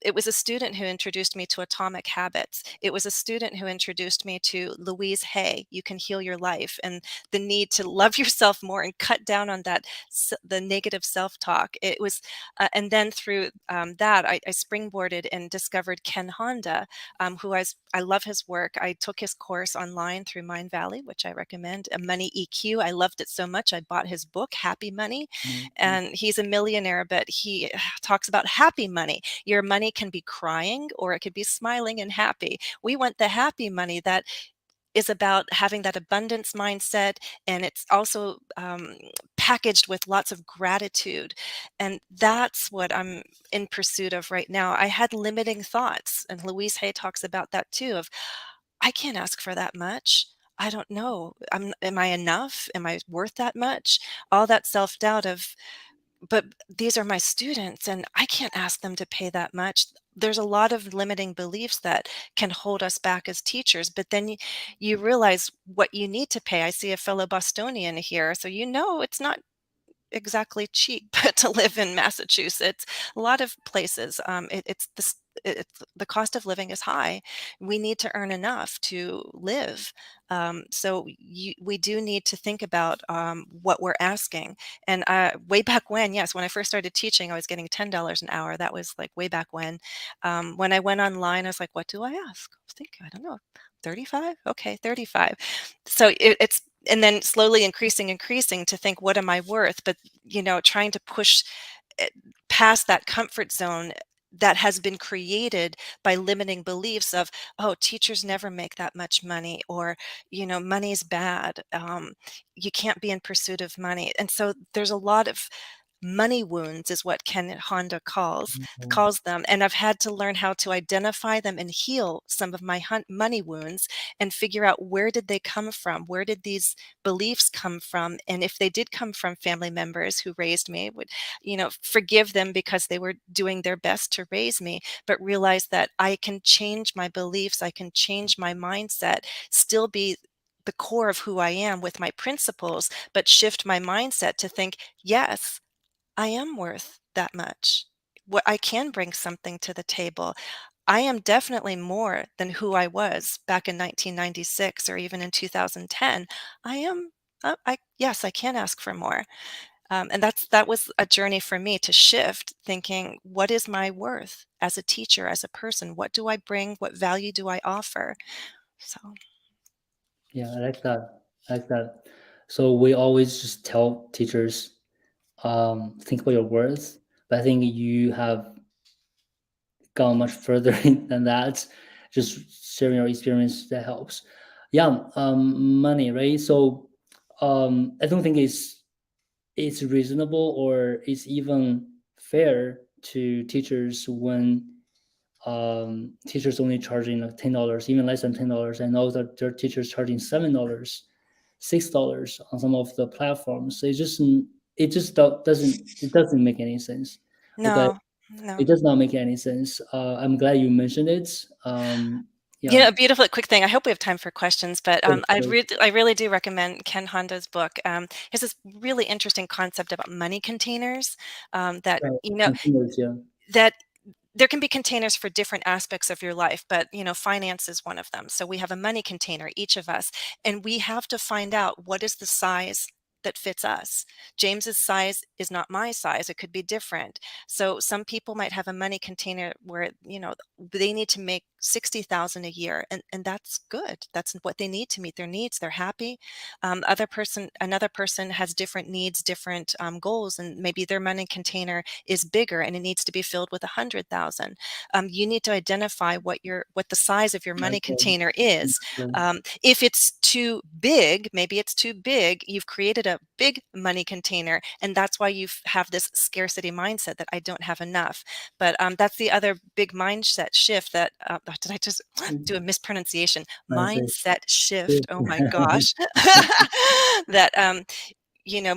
it was a student who introduced me to Atomic Habits. It was a student who introduced me to Louise Hay, You Can Heal Your Life, and the need to love yourself more and cut down on the negative self-talk. It was, and then through that, I springboarded and discovered Ken Honda, I love his work. I took his course online through Mind Valley, which I recommend. Money EQ. I loved it so much. I bought his book, Happy Money, Mhm. and he's a millionaire, but he talks about happy money. Your money can be crying or it could be smiling and happy. We want the happy money that is about having that abundance mindset, and it's also packaged with lots of gratitude. And that's what I'm in pursuit of right now. I had limiting thoughts, and Louise Hay talks about that too, of I can't ask for that much. I don't know. Am I enough? Am I worth that much? All that self-doubt of, but these are my students and I can't ask them to pay that much. There's a lot of limiting beliefs that can hold us back as teachers, but then you realize what you need to pay. I see a fellow Bostonian here, so it's not exactly cheap to live in Massachusetts. A lot of places, it's the cost of living is high. We need to earn enough to live. We do need to think about what we're asking. And way back when, yes, when I first started teaching, I was getting $10 an hour. That was like way back when. When I went online, I was like, what do I ask? I was thinking, I don't know, 35? Okay, 35. So it's and then slowly increasing to think, what am I worth? But trying to push it past that comfort zone that has been created by limiting beliefs of, oh, teachers never make that much money, or money's bad, you can't be in pursuit of money. And so there's a lot of money wounds, is what Ken Honda calls them, and I've had to learn how to identify them and heal some of my money wounds, and figure out, where did they come from, where did these beliefs come from, and if they did come from family members who raised me, would forgive them because they were doing their best to raise me, but realize that I can change my beliefs, I can change my mindset, still be the core of who I am with my principles, but shift my mindset to think, yes, I am worth that much. What I can bring something to the table. I am definitely more than who I was back in 1996 or even in 2010. I am yes, I can ask for more. And that was a journey for me to shift thinking, what is my worth as a teacher, as a person? What do I bring? What value do I offer? So, Yeah, I like that. I like that. So we always just tell teachers, think about your worth. But I think you have gone much further than that. Just sharing your experience that helps. Yeah, money, right? So I don't think it's reasonable or it's even fair to teachers when teachers only charging like $10, even less than $10. I know that there are teachers charging $7, $6 on some of the platforms. So it doesn't make any sense. Okay, No, no. it does not make any sense. I'm glad you mentioned it. You Yeah, know, a beautiful quick thing. I hope we have time for questions, but sure, sure. I really do recommend Ken Honda's book. He has this really interesting concept about money containers, that Right. you know Consumers, yeah. that there can be containers for different aspects of your life, but finance is one of them. So we have a money container, each of us, and we have to find out what is the size that fits us. James's size is not my size. It could be different. So some people might have a money container where, they need to make 60,000 a year, and that's good. That's what they need to meet their needs. They're happy. Another person has different needs, different goals, and maybe their money container is bigger and it needs to be filled with 100,000. You need to identify what the size of your money Okay. container is. Okay. If it's too big, maybe it's too big, you've created a big money container, and that's why you have this scarcity mindset that I don't have enough. But that's the other big mindset shift that did I just do a mispronunciation? Mindset Mindset shift. shift. Oh my gosh. That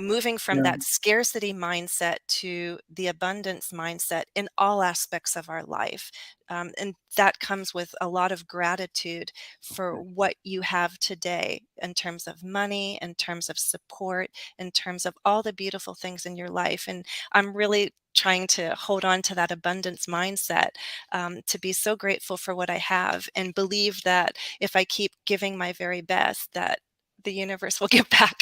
moving from Yeah. that scarcity mindset to the abundance mindset in all aspects of our life. And that comes with a lot of gratitude for what you have today in terms of money, in terms of support, in terms of all the beautiful things in your life. And I'm really trying to hold on to that abundance mindset, to be so grateful for what I have and believe that if I keep giving my very best, that the universe will give back.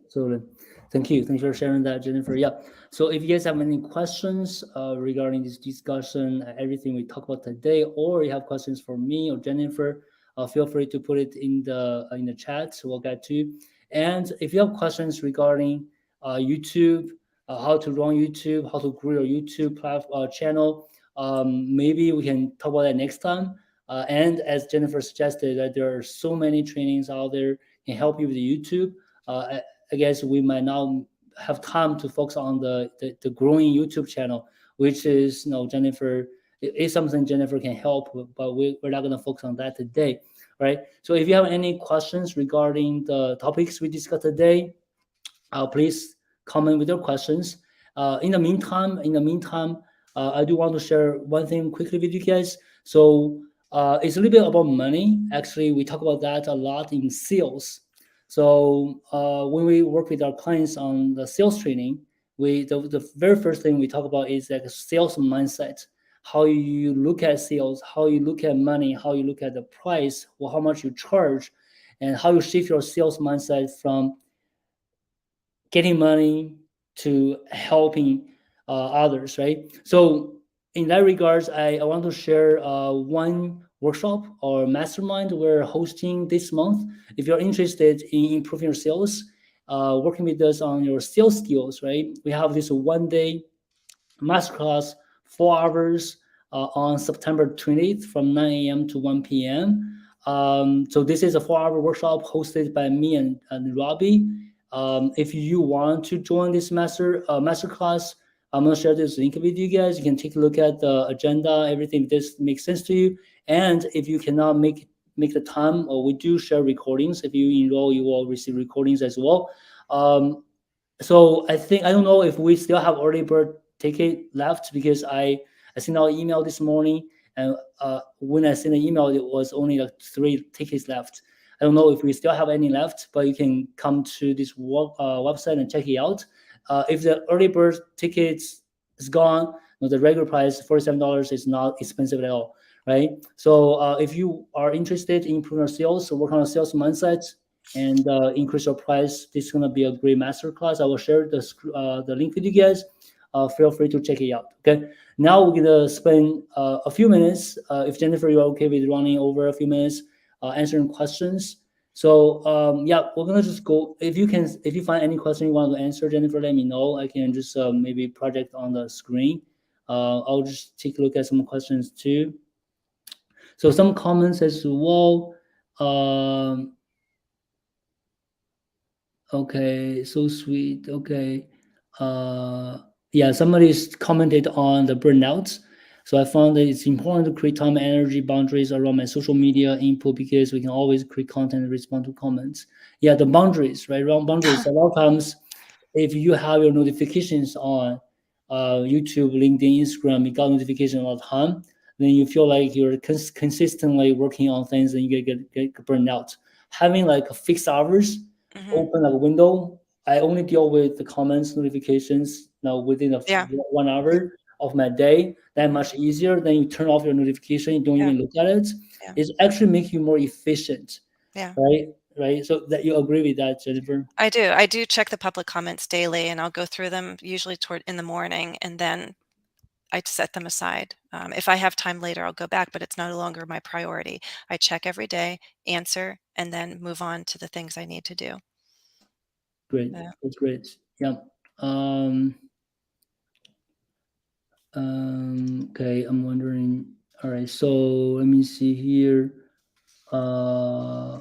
Absolutely. Thank you. Thanks for sharing that, Jennifer. Yeah. So if you guys have any questions regarding this discussion, everything we talked about today, or you have questions for me or Jennifer, feel free to put it in the chat. We'll get to you. And if you have questions regarding YouTube, how to run YouTube, how to grow your YouTube channel, maybe we can talk about that next time. And as Jennifer suggested, that there are so many trainings out there can help you with YouTube. I guess we might now have time to focus on the growing YouTube channel, which is Jennifer is something Jennifer can help with, but we're not going to focus on that today, right? So if you have any questions regarding the topics we discussed today, please comment with your questions. In the meantime, I do want to share one thing quickly with you guys. So it's a little bit about money. Actually, we talk about that a lot in sales. So when we work with our clients on the sales training, the very first thing we talk about is like a sales mindset. How you look at sales, how you look at money, how you look at the price, or how much you charge, and how you shift your sales mindset from getting money to helping others, right? So in that regards, I want to share one workshop or mastermind we're hosting this month. If you're interested in improving your sales, working with us on your sales skills, right? We have this 1 day masterclass, 4 hours on September 20th from 9 a.m. to 1 p.m. So this is a 4 hour workshop hosted by me and Robbie. If you want to join this masterclass, I'm gonna share this link with you guys. You can take a look at the agenda, everything. If this makes sense to you, and if you cannot make the time, or we do share recordings. If you enroll, you will receive recordings as well. So I don't know if we still have early bird ticket left because I sent out an email this morning, and when I sent the email it was only like 3 tickets left. I don't know if we still have any left, but you can come to this website and check it out. If the early bird tickets is gone, the regular price $47 is not expensive at all, right? So if you are interested in improving your sales, so work on a sales mindset and increase your price, this is gonna be a great masterclass. I will share the link with you guys. Feel free to check it out. Okay. Now we're gonna spend a few minutes. If Jennifer, you're okay with running over a few minutes, answering questions. So yeah, we're gonna just go. If you find any question you want to answer, Jennifer, let me know. I can just maybe project on the screen. I'll just take a look at some questions too. So some comments as well. Um, Okay, so sweet. Okay. Uh, yeah, somebody's commented on the burnouts. So I found that it's important to create time and energy boundaries around my social media input because we can always create content and respond to comments. Yeah, the boundaries, right? Around boundaries. A lot of times, if you have your notifications on YouTube, LinkedIn, Instagram, you got notification all the time, then you feel like you're consistently working on things and you get burned out. Having like fixed hours, Hmm. open like a window. I only deal with the comments, notifications now within a Yeah. 1 hour of my day. That Hmm. much easier. Then you turn off your notification. You don't Yeah. even look at it. Yeah. It's actually make you more efficient, Yeah. right? Right. So that you agree with that, Jennifer? I do. I do check the public comments daily, and I'll go through them usually toward in the morning, and then I set them aside. If I have time later, I'll go back, but it's no longer my priority. I check every day, answer, and then move on to the things I need to do. Great. Yeah. That's great. Yeah. Um, okay. I'm wondering. All right. So let me see here. Uh,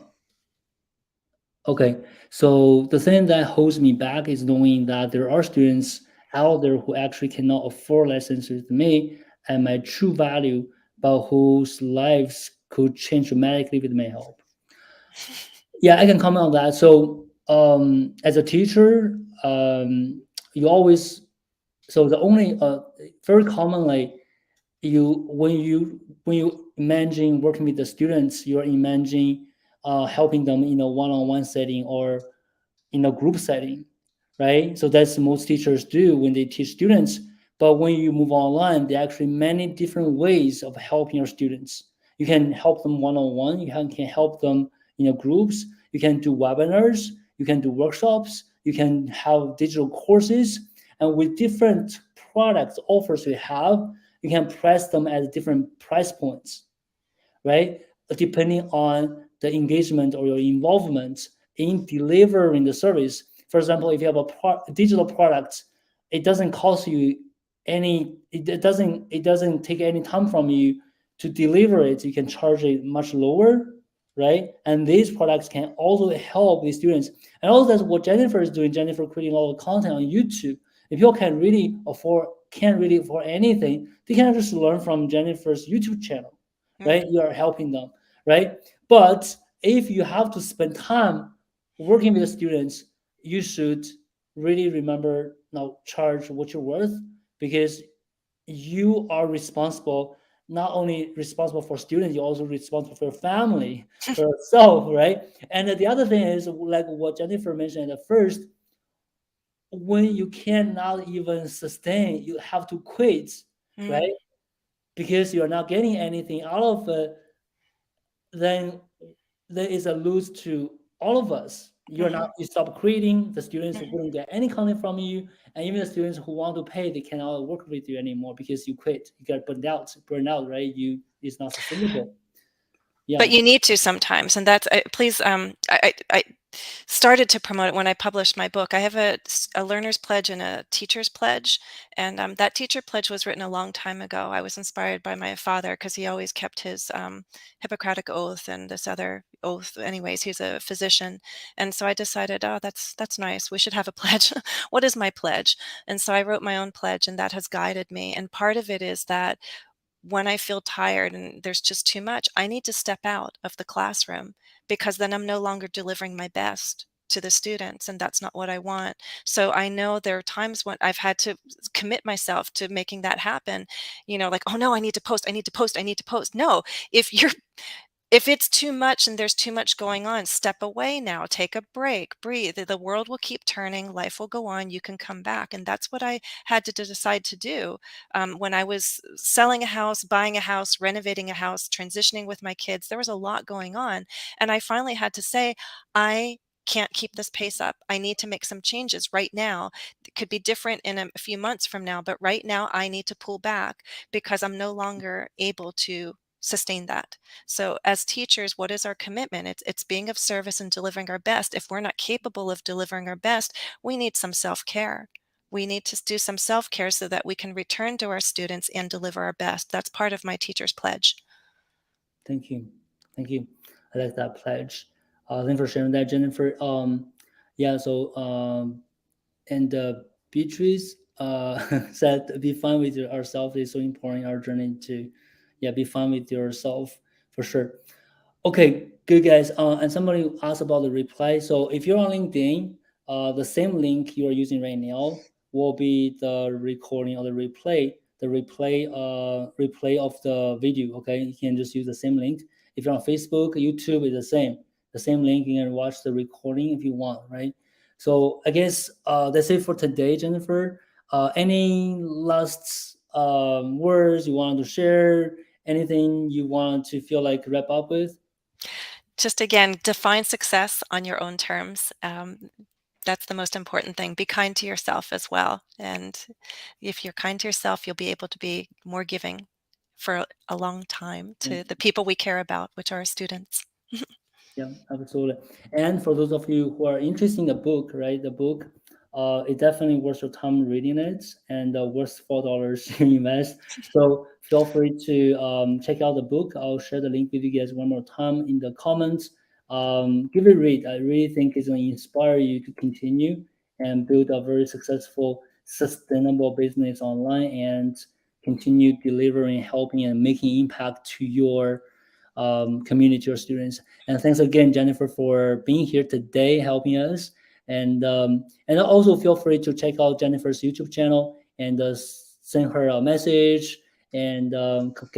okay. So the thing that holds me back is knowing that there are students out there who actually cannot afford lessons with me and my true value, but whose lives could change dramatically with my help. Yeah, I can comment on that. So, as a teacher, you always so the only very commonly you when you imagine working with the students, you're imagining helping them in a one-on-one setting or in a group setting, right? So that's most teachers do when they teach students. But when you move online, there are actually many different ways of helping your students. You can help them one on one. You can help them in groups. You can do webinars. You can do workshops. You can have digital courses. And with different products offers we have, you can price them at different price points, right? Depending on the engagement or your involvement in delivering the service. For example, if you have a digital product, it doesn't cost you any. It doesn't take any time from you to deliver it. You can charge it much lower, right? And these products can also help the students. And also that's what Jennifer is doing. Jennifer creating all the content on YouTube. If people can't really afford anything, they can just learn from Jennifer's YouTube channel, right? Mm. You are helping them, right? But if you have to spend time working with the students, you should really remember now charge what you're worth because you are responsible not only responsible for students, you're also responsible for your family, for yourself, right? And the other thing is like what Jennifer mentioned at first, when you cannot even sustain, you have to quit, Mm. right? Because you're not getting anything out of it, then there is a lose to all of us. Hmm. You stop creating, the students wouldn't get any content from you, and even the students who want to pay, they cannot work with you anymore because you quit. You get burned out, right? It's not sustainable. But Yeah. you need to sometimes, and that's please. I started to promote it when I published my book. I have a learner's pledge and a teacher's pledge, and that teacher pledge was written a long time ago. I was inspired by my father because he always kept his Hippocratic oath and this other oath. Anyways, he's a physician, and so I decided, oh, that's nice. We should have a pledge. What is my pledge? And so I wrote my own pledge, and that has guided me. And part of it is that when I feel tired and there's just too much, I need to step out of the classroom because then I'm no longer delivering my best to the students, and that's not what I want. So I know there are times when I've had to commit myself to making that happen, like, oh no, I need to post, I need to post, I need to post. No, if you're if it's too much and there's too much going on, step away now, take a break, breathe. The world will keep turning, life will go on, you can come back. And that's what I had to decide to do when I was selling a house, buying a house, renovating a house, transitioning with my kids. There was a lot going on. And I finally had to say, I can't keep this pace up. I need to make some changes right now. It could be different in a few months from now, but right now I need to pull back because I'm no longer able to sustain that. So as teachers, what is our commitment? It's being of service and delivering our best. If we're not capable of delivering our best, we need some self-care. We need to do some self-care so that we can return to our students and deliver our best. That's part of my teacher's pledge. Thank you. Thank you. I like that pledge. Thanks for sharing that, Jennifer. Yeah. So and Beatrice, said be fine with ourselves is so important in our journey to, yeah, be fine with yourself for sure. Okay, good guys. And somebody asked about the replay. So if you're on LinkedIn, the same link you are using right now will be the recording or the replay of the video. Okay, you can just use the same link. If you're on Facebook, YouTube is the same link. You can watch the recording if you want, right? So I guess that's it for today, Jennifer. Any last words you want to share? Anything you want to feel like wrap up with? Just again, define success on your own terms. That's the most important thing. Be kind to yourself as well. And if you're kind to yourself, you'll be able to be more giving for a long time to the people we care about, which are our students. Yeah, absolutely. And for those of you who are interested in the book, right? The book, it definitely worth your time reading it, and worth $4 to invest. So feel free to check out the book. I'll share the link with you guys one more time in the comments. Give it a read. I really think it's going to inspire you to continue and build a very successful, sustainable business online and continue delivering, helping, and making impact to your community or students. And thanks again, Jennifer, for being here today, helping us. And also feel free to check out Jennifer's YouTube channel and send her a message and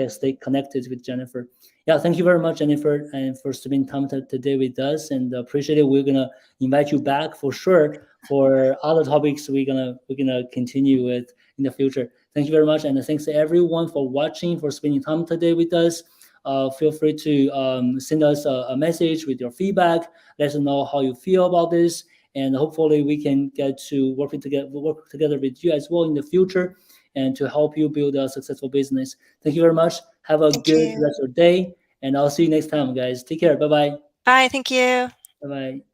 stay connected with Jennifer. Yeah, thank you very much, Jennifer, and for spending time today with us. And appreciate it. We're gonna invite you back for sure for other topics we're gonna continue with in the future. Thank you very much, and thanks to everyone for watching, for spending time today with us. Feel free to send us a message with your feedback. Let us know how you feel about this, and hopefully we can get to work together with you as well in the future, and to help you build a successful business. Thank you very much. Have a Thank good you. rest of your day, and I'll see you next time, guys. Take care. Bye bye. Bye. Thank you. Bye bye.